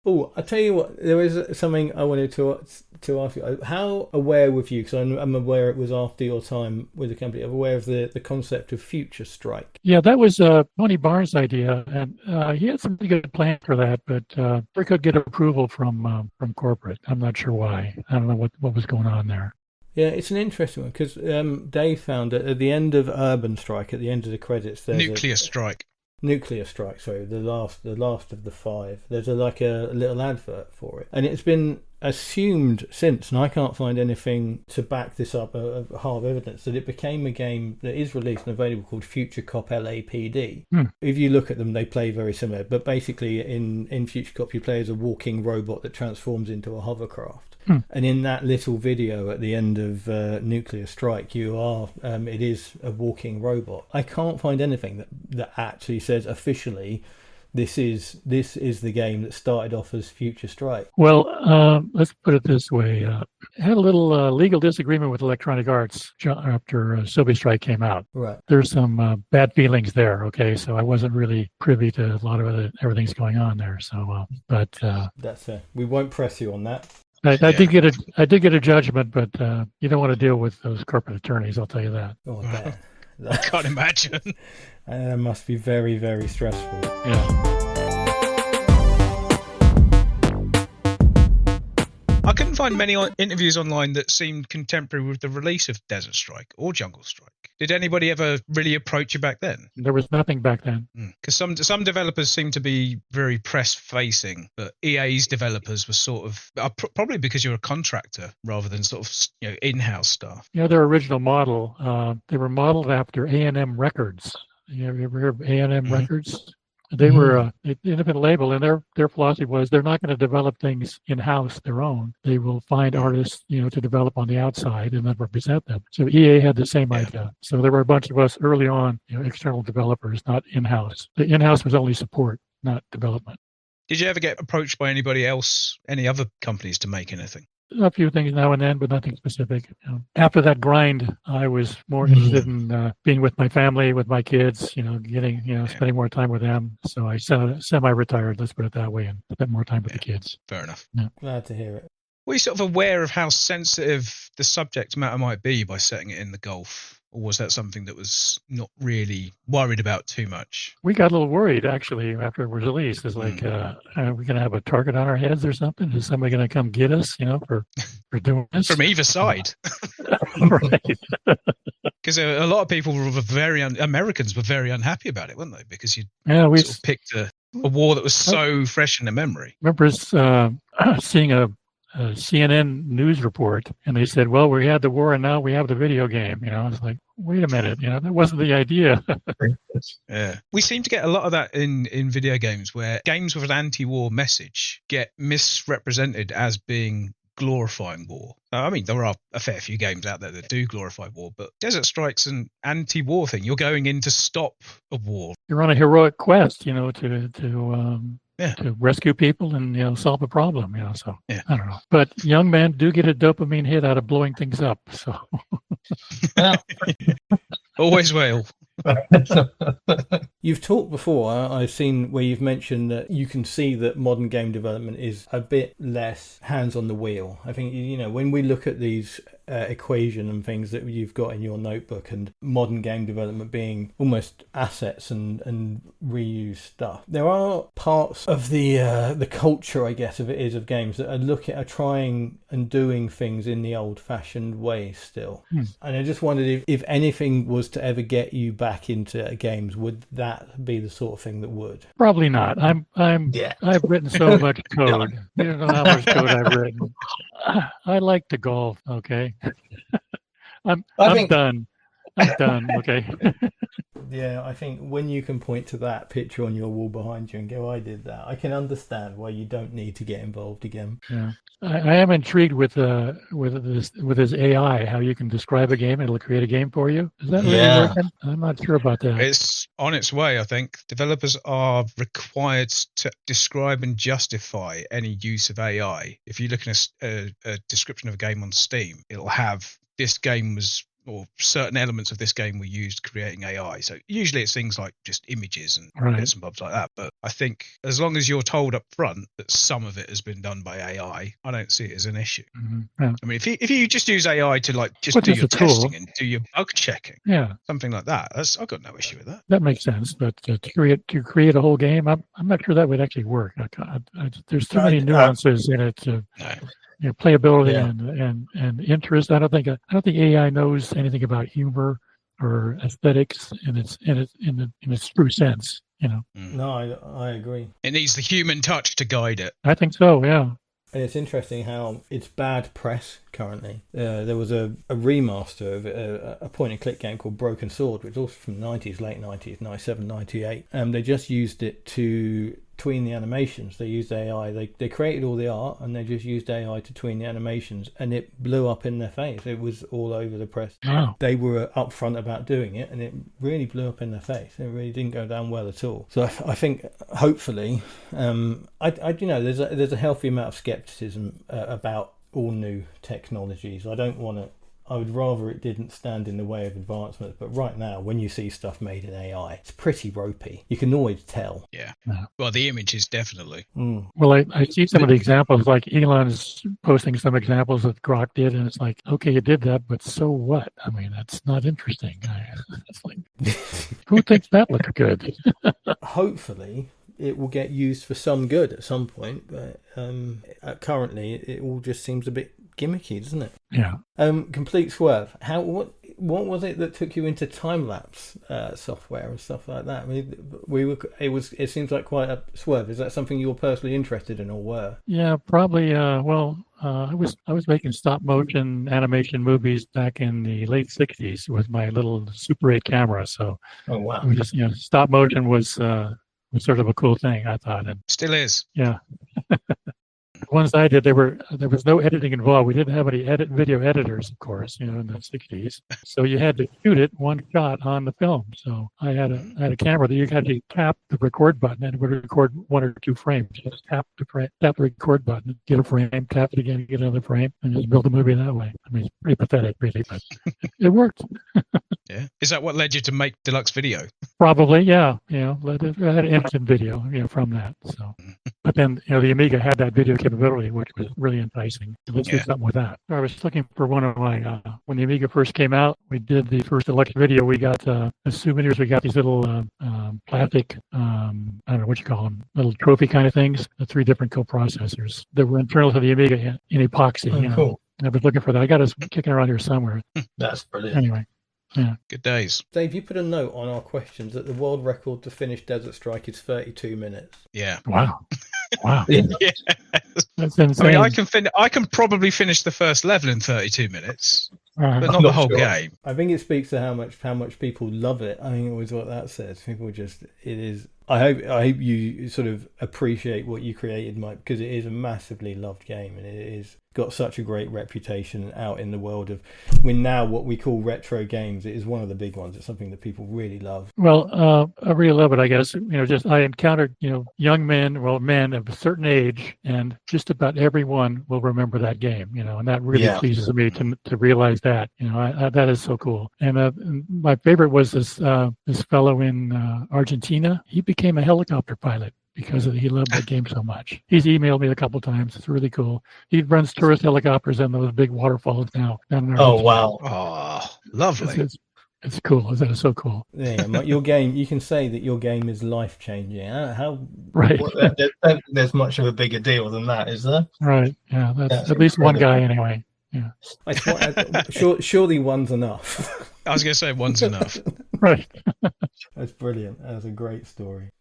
Oh, I tell you what, there is something I wanted to ask you. How aware were you, because I'm aware it was after your time with the company, I'm aware of the concept of Future Strike? Yeah, that was Tony Barnes' idea, and he had some pretty good plan for that, but we could get approval from corporate. I'm not sure why. I don't know what was going on there. Yeah, it's an interesting one, because Dave found that at the end of Urban Strike, at the end of the credits, there's Nuclear Strike, sorry, the last of the 5. There's a little advert for it, and it's been assumed since, and I can't find anything to back this up, a hard evidence, that it became a game that is released and available called Future Cop LAPD. If you look at them, they play very similar, but basically in Future Cop you play as a walking robot that transforms into a hovercraft. And in that little video at the end of Nuclear Strike, it is a walking robot. I can't find anything that actually says officially this is the game that started off as Future Strike. Well, let's put it this way. I had a little legal disagreement with Electronic Arts after Sylvia Strike came out. Right. There's some bad feelings there, okay? So I wasn't really privy to a lot of everything's going on there. So, but... That's fair. We won't press you on that. I did get a judgment, but you don't want to deal with those corporate attorneys. I'll tell you that. Oh, I bet. I can't imagine. That must be very, very stressful. Yeah. I couldn't find many interviews online that seemed contemporary with the release of Desert Strike or Jungle Strike. Did anybody ever really approach you back then? There was nothing back then. Because some developers seem to be very press-facing, but EA's developers were sort of probably because you're a contractor rather than sort of in-house staff. Their original model, they were modeled after A&M Records. You ever heard of A&M Records? They were an independent label, and their philosophy was they're not going to develop things in-house, their own. They will find artists, to develop on the outside and then represent them. So EA had the same idea. So there were a bunch of us early on, external developers, not in-house. The in-house was only support, not development. Did you ever get approached by anybody else, any other companies to make anything? a few things now and then, but nothing specific. After that grind, I was more interested in being with my family, with my kids, getting, spending more time with them. So I semi-retired, let's put it that way, and spent more time with the kids. Fair enough. Yeah. Glad to hear it. Were you sort of aware of how sensitive the subject matter might be by setting it in the Gulf? Or was that something that was not really worried about too much? We got a little worried, actually, after it was released. It's like, are we going to have a target on our heads or something? Is somebody going to come get us, for doing this? From either side. Right. Because a lot of people were Americans were very unhappy about it, weren't they? Because you sort of picked a war that was so fresh in their memory. I remember seeing a CNN news report, and they said, well, we had the war and now we have the video game. I was like, wait a minute, that wasn't the idea. Yeah. We seem to get a lot of that in video games, where games with an anti-war message get misrepresented as being glorifying war. I mean, there are a fair few games out there that do glorify war, but Desert Strike's an anti-war thing. You're going in to stop a war. You're on a heroic quest, to rescue people and solve a problem. So I don't know. But young men do get a dopamine hit out of blowing things up. So always will. You've talked before, I've seen where you've mentioned that you can see that modern game development is a bit less hands on the wheel. I think, when we look at these equation and things that you've got in your notebook, and modern game development being almost assets and reused stuff, there are parts of the culture, I guess, of games that are trying and doing things in the old-fashioned way still. And I just wondered if anything was to ever get you back into games, would that be the sort of thing that would? Probably not. I've written so much code. You don't know how much code I've written. I like to golf. Okay. I'm done. I'm done. Okay. Yeah, I think when you can point to that picture on your wall behind you and go, I did that, I can understand why you don't need to get involved again. Yeah. I am intrigued with this AI, how you can describe a game and it'll create a game for you. Is that really working? I'm not sure about that. It's on its way, I think. Developers are required to describe and justify any use of AI. If you look at a description of a game on Steam, it'll have this game was, or certain elements of this game were used creating AI. So usually it's things like just images and bits and bobs like that. But I think as long as you're told up front that some of it has been done by AI, I don't see it as an issue. Mm-hmm. Yeah. I mean, if you just use AI to do your testing and do your bug checking, something like that, I've got no issue with that. That makes sense. But to create a whole game, I'm not sure that would actually work. There's too many nuances in it. Playability and interest. I don't think AI knows anything about humor or aesthetics in its true sense. No, I agree. It needs the human touch to guide it. I think so. Yeah. And it's interesting how it's bad press currently. There was a remaster of a point-and-click game called Broken Sword, which was also from the 90s, late 90s, 97, 98. They just used it to tween the animations. They used AI. They created all the art and they just used AI to tween the animations, and it blew up in their face. It was all over the press. Wow. They were upfront about doing it, and it really blew up in their face. It really didn't go down well at all. So I think hopefully, there's a healthy amount of skepticism about all new technologies. I would rather it didn't stand in the way of advancements, but right now, when you see stuff made in AI, it's pretty ropey. You can always tell. Yeah. Well, the images definitely. Well, I see some of the examples, like Elon's posting some examples that Grok did, and it's like, okay, you did that, but so what? I mean, that's not interesting. It's like, who thinks that looks good? Hopefully, it will get used for some good at some point, but currently, it all just seems a bit gimmicky, doesn't it? Yeah. Complete swerve. What was it that took you into time lapse software and stuff like that? I mean, it seems like quite a swerve. Is that something you're personally interested in, or were? Yeah, probably. I was making stop motion animation movies back in the late '60s with my little Super 8 camera. So, oh wow, just stop motion was sort of a cool thing, I thought. And still is. Yeah. The ones I did, there was no editing involved. We didn't have any video editors, of course, in the '60s. So you had to shoot it one shot on the film. So I had a camera that you had to tap the record button and it would record 1 or 2 frames. You just tap the record button, get a frame, tap it again, get another frame, and just build a movie that way. I mean, it's pretty pathetic, really, but it worked. Yeah. Is that what led you to make deluxe video? Probably, yeah. I had instant video, from that. So, but then, the Amiga had that video capability, which was really enticing. So let's do something with that. So I was looking for one of my, when the Amiga first came out, we did the first deluxe video. We got, as souvenirs, we got these little plastic, I don't know what you call them, little trophy kind of things, the 3 different coprocessors that were internal to the Amiga in epoxy. Oh, cool. I was looking for that. I got us kicking around here somewhere. That's brilliant. Anyway. Yeah. Good days. Dave, you put a note on our questions that the world record to finish Desert Strike is 32 minutes. Yeah. Wow. Wow. Yeah. That's insane. I mean, I can probably finish the first level in 32 minutes, but not the whole game. I think it speaks to how much people love it. I think it was what that says. People just, it is. I hope you sort of appreciate what you created, Mike, because it is a massively loved game and it is got such a great reputation out in the world of what we call retro games. It is one of the big ones. It's something that people really love. Well, I really love it, I guess. I encountered, young men of a certain age, and just about everyone will remember that game, and that really pleases me to realize that, that is so cool. And my favorite was this fellow in Argentina. He became a helicopter pilot because he loved that game so much. He's emailed me a couple times. It's really cool. He runs tourist helicopters and those big waterfalls now. Oh, wow. Oh, lovely. It's cool. That is so cool. Yeah, your game, you can say that your game is life-changing. How right. Well, there's much of a bigger deal than that, is there? Right. Yeah, that's at least incredible. One guy anyway. Yeah. Surely one's enough. I was going to say one's enough. Right. That's brilliant. That's a great story.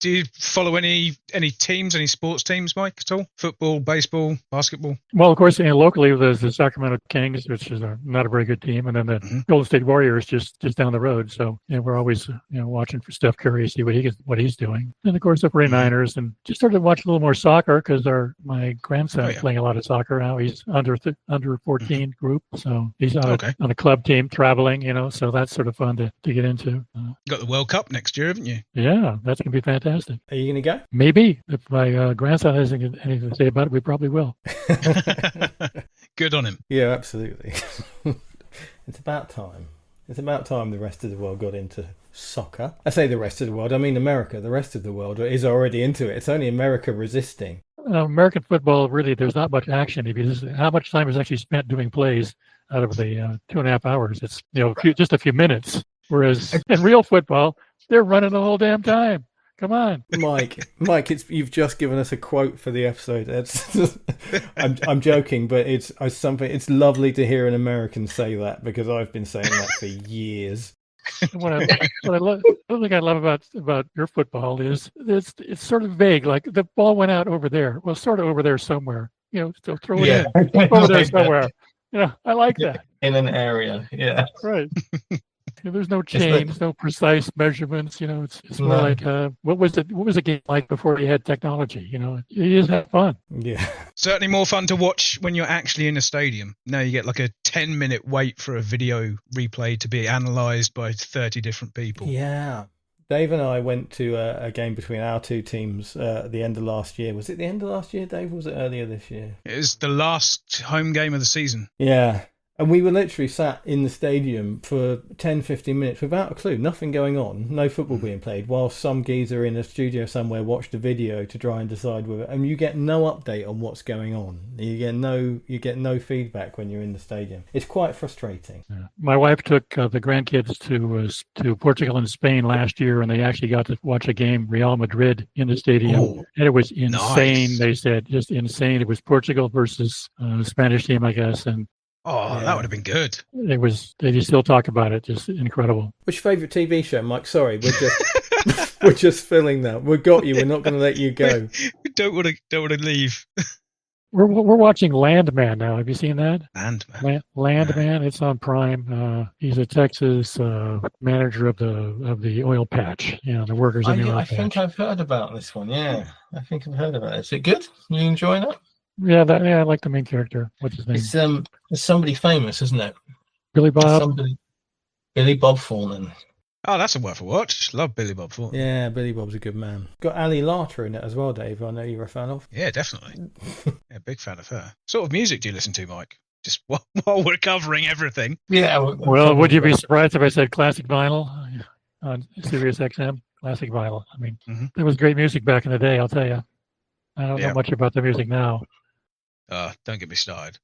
Do you follow any teams, any sports teams, Mike, at all? Football, baseball, basketball? Well, of course, locally there's the Sacramento Kings, which is not a very good team, and then the Golden State Warriors just down the road. So we're always watching for Steph Curry, see what he's doing. And of course the 49ers, and just started watching a little more soccer because my grandson is playing a lot of soccer now. He's under 14 group, so he's on a club team traveling. So that's sort of fun to get into. You got the World Cup next year, haven't you? Yeah, that's gonna be fantastic. Are you going to go? Maybe. If my grandson has anything to say about it, we probably will. Good on him. Yeah, absolutely. It's about time. It's about time the rest of the world got into soccer. I say the rest of the world, I mean America. The rest of the world is already into it. It's only America resisting. American football, really, there's not much action. How much time is actually spent doing plays out of the 2.5 hours? It's just a few minutes. Whereas in real football, they're running the whole damn time. Come on, Mike. You've just given us a quote for the episode. I'm joking, but it's something. It's lovely to hear an American say that because I've been saying that for years. What I love about your football is it's sort of vague. Like the ball went out over there. Well, sort of over there somewhere. So throw it in over there somewhere. I like that. In an area, yeah. Right. There's no chains, no precise measurements. It's more like what was the game like before you had technology? You just have fun. Yeah, certainly more fun to watch when you're actually in a stadium. Now you get like a 10-minute wait for a video replay to be analysed by 30 different people. Yeah. Dave and I went to a game between our two teams at the end of last year. Was it the end of last year, Dave, or was it earlier this year? It was the last home game of the season. Yeah. And we were literally sat in the stadium for 10, 15 minutes without a clue, nothing going on, no football being played, while some geezer in a studio somewhere watched a video to try and decide whether. And you get no update on what's going on. You get no feedback when you're in the stadium. It's quite frustrating. Yeah. My wife took the grandkids to Portugal and Spain last year, and they actually got to watch a game, Real Madrid, in the stadium, and it was insane. Nice. They said just insane. It was Portugal versus Spanish team, I guess, and. Oh, that would have been good. They just still talk about it. Just incredible. What's your favourite TV show, Mike? Sorry, we're just filling that. We've got you. We're not going to let you go. We don't want to leave. We're watching Landman now. Have you seen that? Landman. Landman. It's on Prime. He's a Texas manager of the oil patch. The workers in the oil patch. I think I've heard about this one. Yeah, I think I've heard about it. Is it good? You enjoying it? Yeah, I like the main character. What's his name? It's somebody famous, isn't it? Billy Bob. Billy Bob Thornton. Oh, that's a worth a watch. Love Billy Bob Thornton. Yeah, Billy Bob's a good man. Got Ali Larter in it as well, Dave. I know you're a fan of. Yeah, definitely. Yeah, big fan of her. What sort of music do you listen to, Mike? Just while we're covering everything. Yeah. Well, would you be surprised if I said classic vinyl on Sirius XM? Classic vinyl. I mean, there was great music back in the day, I'll tell you. I don't know much about the music now. Don't get me started.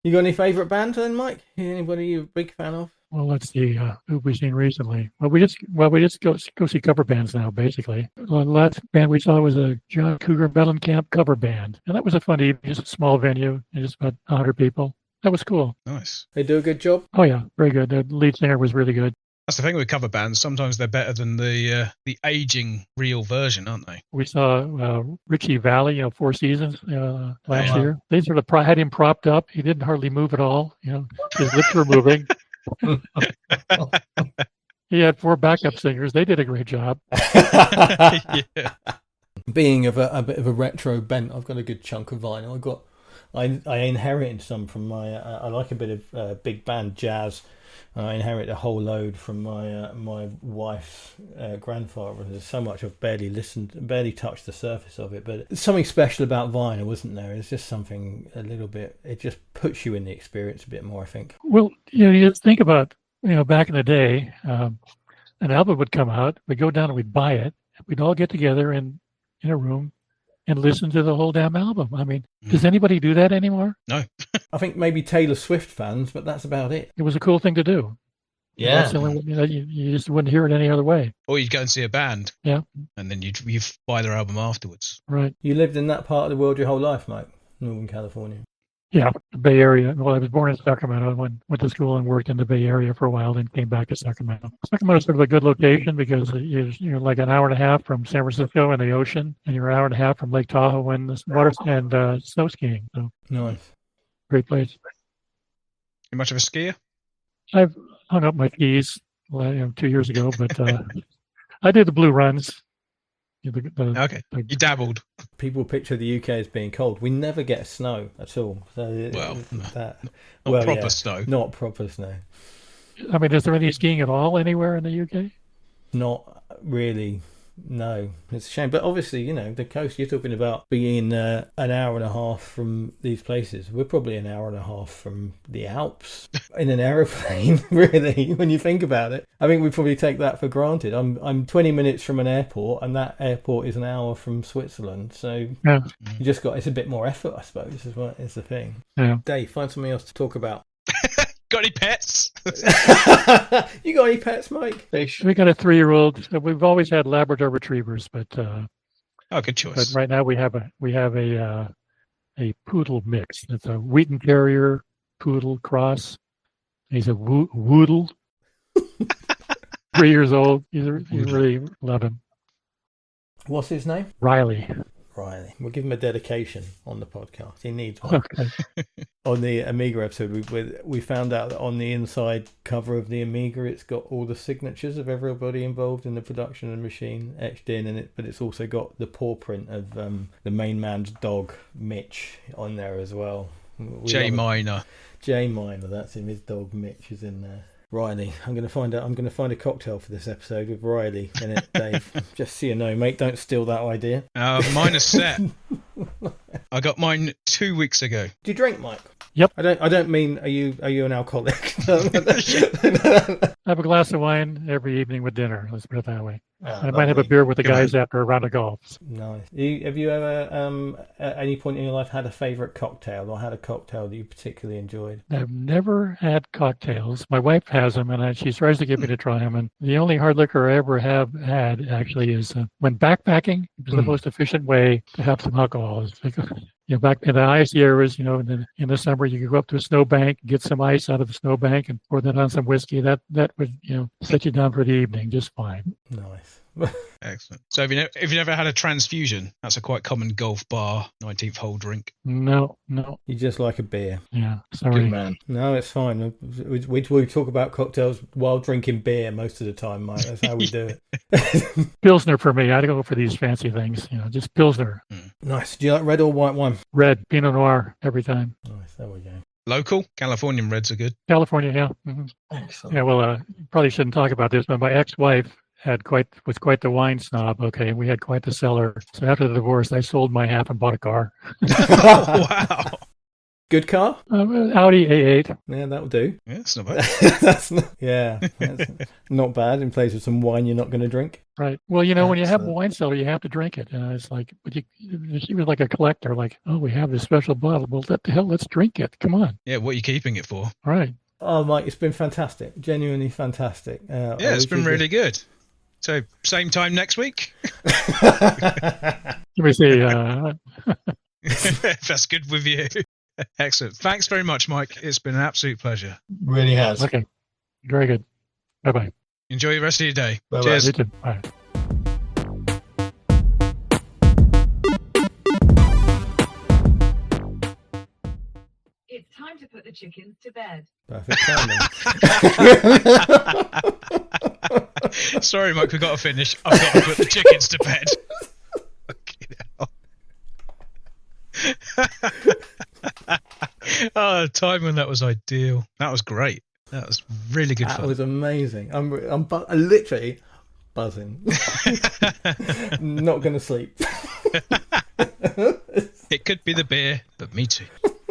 You got any favourite bands then, Mike? Anybody you're a big fan of? Well, let's see. Who have we seen recently? Well, we just go see cover bands now, basically. The last band we saw was a John Cougar Mellencamp cover band, and that was a fun evening. Just a small venue, and just about 100 people. That was cool. Nice. They do a good job? Oh yeah, very good. The lead singer was really good. That's the thing with cover bands. Sometimes they're better than the aging real version, aren't they? We saw Richie Valley, Four Seasons last year. They sort of had him propped up. He didn't hardly move at all. His lips were moving. He had 4 backup singers. They did a great job. Yeah. Being of a bit of a retro bent, I've got a good chunk of vinyl. I inherited some from my. I like a bit of big band jazz. I inherit a whole load from my wife's grandfather. There's so much I've barely touched the surface of it, but something special about vinyl, wasn't there? It's just something a little bit. It just puts you in the experience a bit more, I think. Well, you just think about back in the day, an album would come out, we'd go down and we'd buy it, we'd all get together in a room and listen to the whole damn album. I mean, does anybody do that anymore? No. I think maybe Taylor Swift fans, but that's about it. It was a cool thing to do. Yeah. That's the only, you just wouldn't hear it any other way. Or you'd go and see a band. Yeah. And then you buy their album afterwards. Right. You lived in that part of the world your whole life, Mike? Northern California. Yeah, the Bay Area. Well, I was born in Sacramento, went to school and worked in the Bay Area for a while, then came back to Sacramento. Sacramento's sort of a good location because you're like an hour and a half from San Francisco and the ocean, and you're an hour and a half from Lake Tahoe and the water and snow skiing. So Nice. Great place. You much of a skier? I've hung up my skis 2 years ago, but I did the blue runs. Okay, you dabbled. People picture the UK as being cold. We never get snow at all. So Not proper snow. Not proper snow. I mean, is there any skiing at all anywhere in the UK? Not really. No, it's a shame. But obviously, the coast, you're talking about being an hour and a half from these places. We're probably an hour and a half from the Alps in an aeroplane, really, when you think about it. I think we probably take that for granted. I'm 20 minutes from an airport, and that airport is an hour from Switzerland. So you just it's a bit more effort, I suppose, is the thing. Yeah. Dave, find something else to talk about. Got any pets? You got any pets, Mike? We got a 3-year-old. We've always had Labrador retrievers, but good choice. But right now we have a poodle mix. It's a Wheaton Terrier poodle cross. He's a woodle. 3 years old. You really love him. What's his name? Riley. We'll give him a dedication on the podcast. He needs one. Okay. On the Amiga episode, we found out that on the inside cover of the Amiga, it's got all the signatures of everybody involved in the production of the machine etched in, but it's also got the paw print of the main man's dog, Mitch, on there as well. J Minor, that's him. His dog Mitch is in there. Riley, I'm going to find a cocktail for this episode with Riley in it, Dave. Just so you know, mate, don't steal that idea. Mine is set. I got mine 2 weeks ago. Do you drink, Mike? Yep. I don't mean are you an alcoholic? I have a glass of wine every evening with dinner. Let's put it that way. I might have a beer with the guys after a round of golf. Nice. Have you ever, at any point in your life, had a favourite cocktail or had a cocktail that you particularly enjoyed? I've never had cocktails. My wife has them, and she tries to get me to try them. And the only hard liquor I ever have had actually is when backpacking. It's the most efficient way to have some alcohol. It's like, back in the icy areas, in the summer, you could go up to a snowbank, get some ice out of the snowbank, and pour that on some whiskey. That would, set you down for the evening just fine. Nice. Excellent. So if you never had a transfusion, that's a quite common golf bar 19th hole drink. No. You just like a beer. Yeah, Good sorry. man. No, it's fine. We talk about cocktails while drinking beer most of the time, Mike. That's how we do it. Pilsner for me. I don't go for these fancy things. Just Pilsner. Nice. Do you like red or white wine? Red, Pinot Noir every time. Nice. There we go. Local Californian reds are good. California, yeah. Mhm. Excellent. Yeah, well, probably shouldn't talk about this, but my ex-wife was quite the wine snob. Okay, and we had quite the cellar. So after the divorce, I sold my half and bought a car. Wow. Good car? Audi A8. Yeah, that'll do. Yeah, it's not bad. That's not bad in place of some wine you're not going to drink. Right. Well, when you have a Excellent. wine cellar, you have to drink it. It's like, but she was like a collector. Like, oh, we have this special bottle. Well, what the hell? Let's drink it. Come on. Yeah, what are you keeping it for? All right. Oh, Mike, it's been fantastic. Genuinely fantastic. Yeah, it's been really good. So, same time next week? Let me see. That's good with you. Excellent. Thanks very much, Mike. It's been an absolute pleasure. Really has. Okay. Very good. Bye-bye. Enjoy the rest of your day. Bye-bye. Cheers. You too. Bye. It's time to put the chickens to bed. Perfect timing. Sorry, Mike, we've got to finish. I've got to put the chickens to bed. Oh, the time when that was ideal. That was great. That was really good That fun. was amazing. I'm literally buzzing. Not going to sleep. It could be the beer, but me too.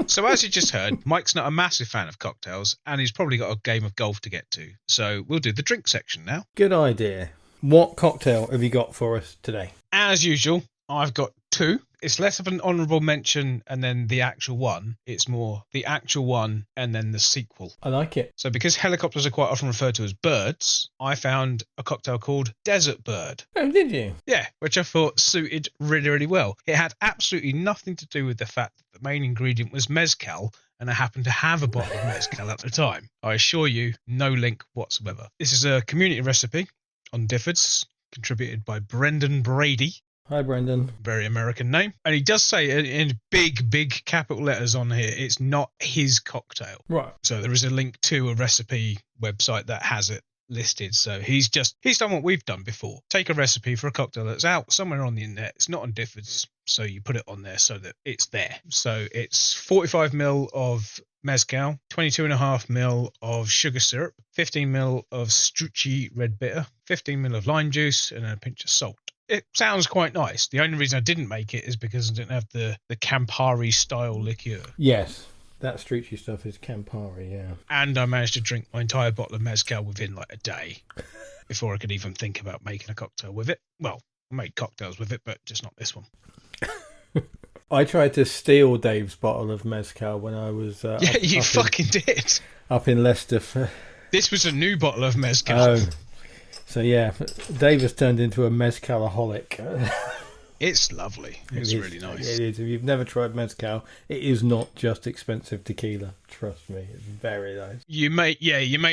So as you just heard, Mike's not a massive fan of cocktails, and he's probably got a game of golf to get to. So we'll do the drink section now. Good idea. What cocktail have you got for us today? As usual, I've got two. It's less of an honourable mention and then the actual one. It's more the actual one and then the sequel. I like it. So because helicopters are quite often referred to as birds, I found a cocktail called Desert Bird. Oh, did you? Yeah, which I thought suited really, really well. It had absolutely nothing to do with the fact that the main ingredient was mezcal, and I happened to have a bottle of mezcal at the time. I assure you, no link whatsoever. This is a community recipe on Difford's, contributed by Brendan Brady. Hi, Brendan. Very American name. And he does say in big, big capital letters on here, it's not his cocktail. Right. So there is a link to a recipe website that has it listed. So he's done what we've done before. Take a recipe for a cocktail that's out somewhere on the internet. It's not on Difford's, so you put it on there so that it's there. So it's 45 ml of mezcal, 22.5 ml of sugar syrup, 15 ml of Strucci red bitter, 15 ml of lime juice, and a pinch of salt. It sounds quite nice. The only reason I didn't make it is because I didn't have the Campari style liqueur. Yes. That Strucci stuff is Campari, yeah. And I managed to drink my entire bottle of mezcal within like a day before I could even think about making a cocktail with it. Well, I made cocktails with it, but just not this one. I tried to steal Dave's bottle of mezcal when I was Yeah, you fucking did. up in Leicester. This was a new bottle of mezcal. Oh. So yeah, Dave has turned into a mezcalaholic. It's lovely. It's It is, really nice. It is. If you've never tried mezcal, it is not just expensive tequila. Trust me, it's very nice. You may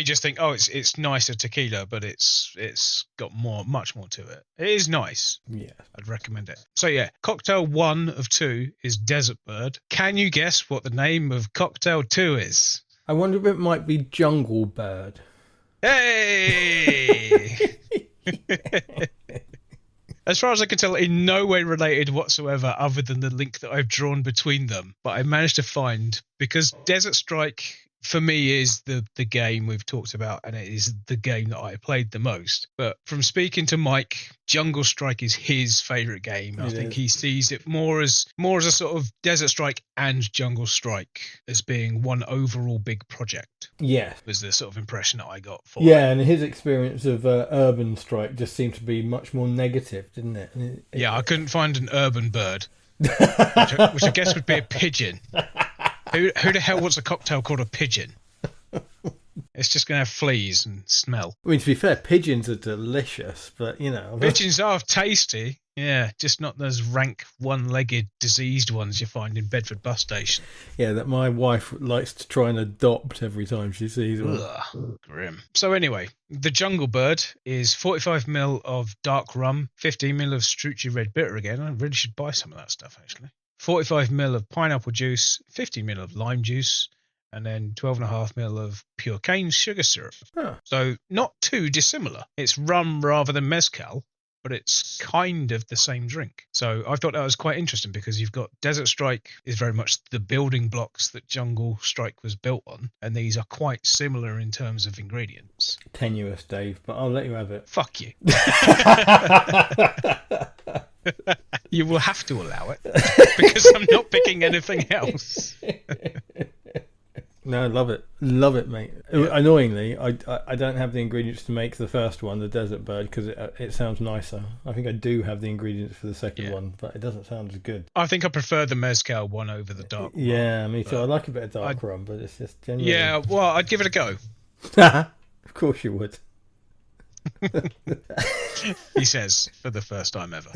just think, oh, it's nicer tequila, but it's got much more to it. It is nice. Yeah. I'd recommend it. So yeah, cocktail 1 of 2 is Desert Bird. Can you guess what the name of cocktail 2 is? I wonder if it might be Jungle Bird. Hey! As far as I can tell, in no way related whatsoever other than the link that I've drawn between them. But I managed to find, because Desert Strike for me is the game we've talked about, and it is the game that I played the most. But from speaking to Mike, Jungle Strike is his favourite game. I think he sees it more as a sort of Desert Strike and Jungle Strike as being one overall big project. Yeah. Was the sort of impression that I got for Yeah, and his experience of Urban Strike just seemed to be much more negative, didn't it? Yeah, I couldn't find an urban bird, which I guess would be a pigeon. Who the hell wants a cocktail called a pigeon? It's just going to have fleas and smell. I mean, to be fair, pigeons are delicious, but, you know... Pigeons are tasty. Yeah, just not those rank one-legged diseased ones you find in Bedford bus station. Yeah, that my wife likes to try and adopt every time she sees one. Ugh, grim. So anyway, the Jungle Bird is 45ml of dark rum, 15ml of Strucci Red Bitter again. I really should buy some of that stuff, actually. 45ml of pineapple juice, 15ml of lime juice, and then 12.5ml of pure cane sugar syrup. Huh. So not too dissimilar. It's rum rather than mezcal, but it's kind of the same drink. So I thought that was quite interesting because you've got Desert Strike is very much the building blocks that Jungle Strike was built on, and these are quite similar in terms of ingredients. Tenuous, Dave, but I'll let you have it. Fuck you. You will have to allow it because I'm not picking anything else. No, love it, mate. Yeah. Annoyingly, I don't have the ingredients to make the first one, the Desert Bird, because it sounds nicer. I think I do have the ingredients for the second one, but it doesn't sound as good. I think I prefer the mezcal one over the dark rum. Yeah, me too. I like a bit of dark rum, but it's just genuinely... Yeah, well, I'd give it a go. Of course you would. He says, for the first time ever.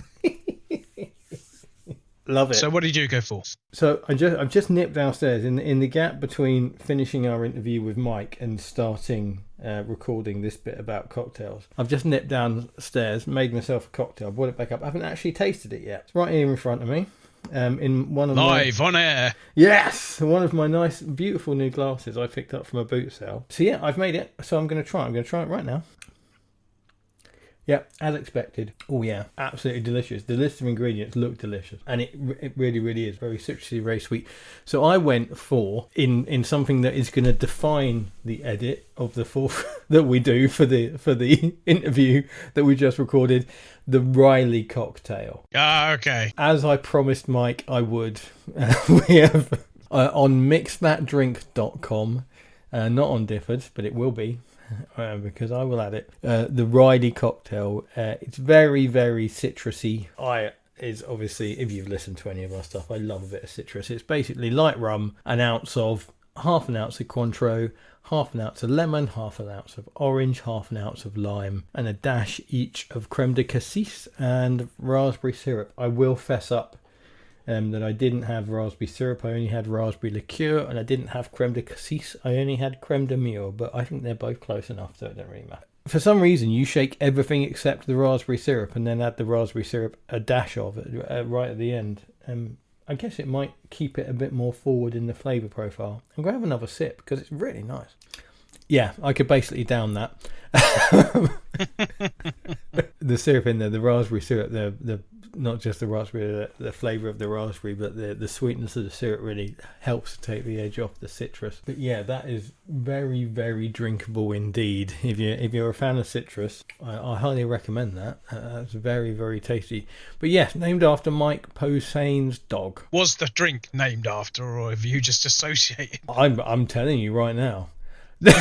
Love it. So what did you go for? So I've just nipped downstairs in the gap between finishing our interview with Mike and starting recording this bit about cocktails. I've just nipped downstairs, made myself a cocktail, brought it back up. I haven't actually tasted it yet. It's right here in front of me. In one of Live on air. Yes, one of my nice, beautiful new glasses I picked up from a boot sale. So yeah, I've made it. So I'm going to try it right now. Yeah, as expected. Oh yeah, absolutely delicious. The list of ingredients look delicious, and it really, really is very citrusy, very sweet. So I went for in something that is going to define the edit of the fourth that we do for the interview that we just recorded, the Riley cocktail. Ah, okay. As I promised Mike I would. We have on mixthatdrink.com, not on Difford, but it will be. Because I will add it. The Riley cocktail. It's very, very citrusy. Is obviously, if you've listened to any of our stuff, I love a bit of citrus. It's basically light rum, half an ounce of Cointreau, half an ounce of lemon, half an ounce of orange, half an ounce of lime, and a dash each of creme de cassis and raspberry syrup. I will fess up that I didn't have raspberry syrup, I only had raspberry liqueur, and I didn't have creme de cassis, I only had creme de mure, but I think they're both close enough, so it doesn't really matter. For some reason, you shake everything except the raspberry syrup and then add the raspberry syrup, a dash of it, right at the end. I guess it might keep it a bit more forward in the flavour profile. I'm going to have another sip because it's really nice. Yeah, I could basically down that. The syrup in there, the raspberry syrup, the not just the raspberry, the flavour of the raspberry, but the sweetness of the syrup really helps to take the edge off the citrus. But yeah, that is very, very drinkable indeed. If you're a fan of citrus, I highly recommend that. That's very, very tasty. But yes, named after Mike Posehn's dog. Was the drink named after, or have you just associated? I'm telling you right now. The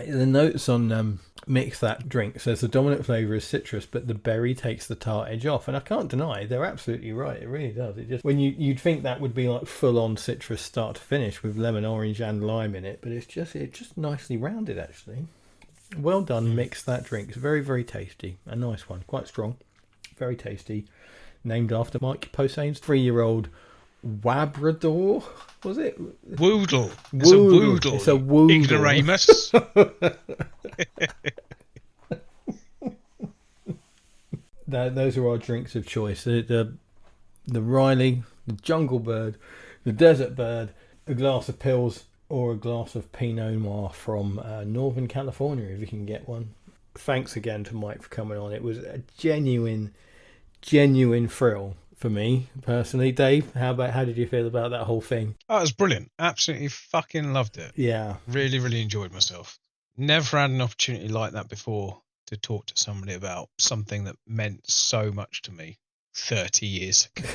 notes on Mix That Drink says the dominant flavour is citrus, but the berry takes the tart edge off. And I can't deny, they're absolutely right. It really does. It just, when you'd think that would be like full on citrus start to finish with lemon, orange and lime in it, but it's just nicely rounded actually. Well done, Mix That Drink. It's very, very tasty. A nice one, quite strong, very tasty. Named after Mike Posehn's 3-year-old Labrador, was it? Woodle. It's a woodle. It's a woodle. Ignoramus. Those are our drinks of choice. The Riley, the Jungle Bird, the Desert Bird, a glass of Pils, or a glass of Pinot Noir from Northern California, if you can get one. Thanks again to Mike for coming on. It was a genuine thrill for me personally. Dave, how did you feel about that whole thing? Oh, it was brilliant. Absolutely fucking loved it. Yeah. Really, really enjoyed myself. Never had an opportunity like that before to talk to somebody about something that meant so much to me 30 years ago.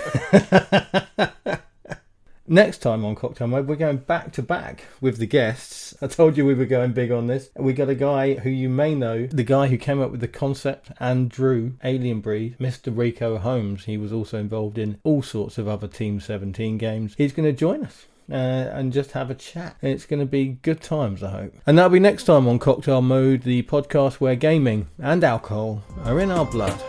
Next time on Cocktail Mode, we're going back to back with the guests. I told you we were going big on this. We got a guy who you may know, the guy who came up with the concept and drew Alien Breed, Mr. Rico Holmes. He was also involved in all sorts of other Team 17 games. He's going to join us. and just have a chat. It's going to be good times, I hope. And that'll be next time on Cocktail Mode, the podcast where gaming and alcohol are in our blood.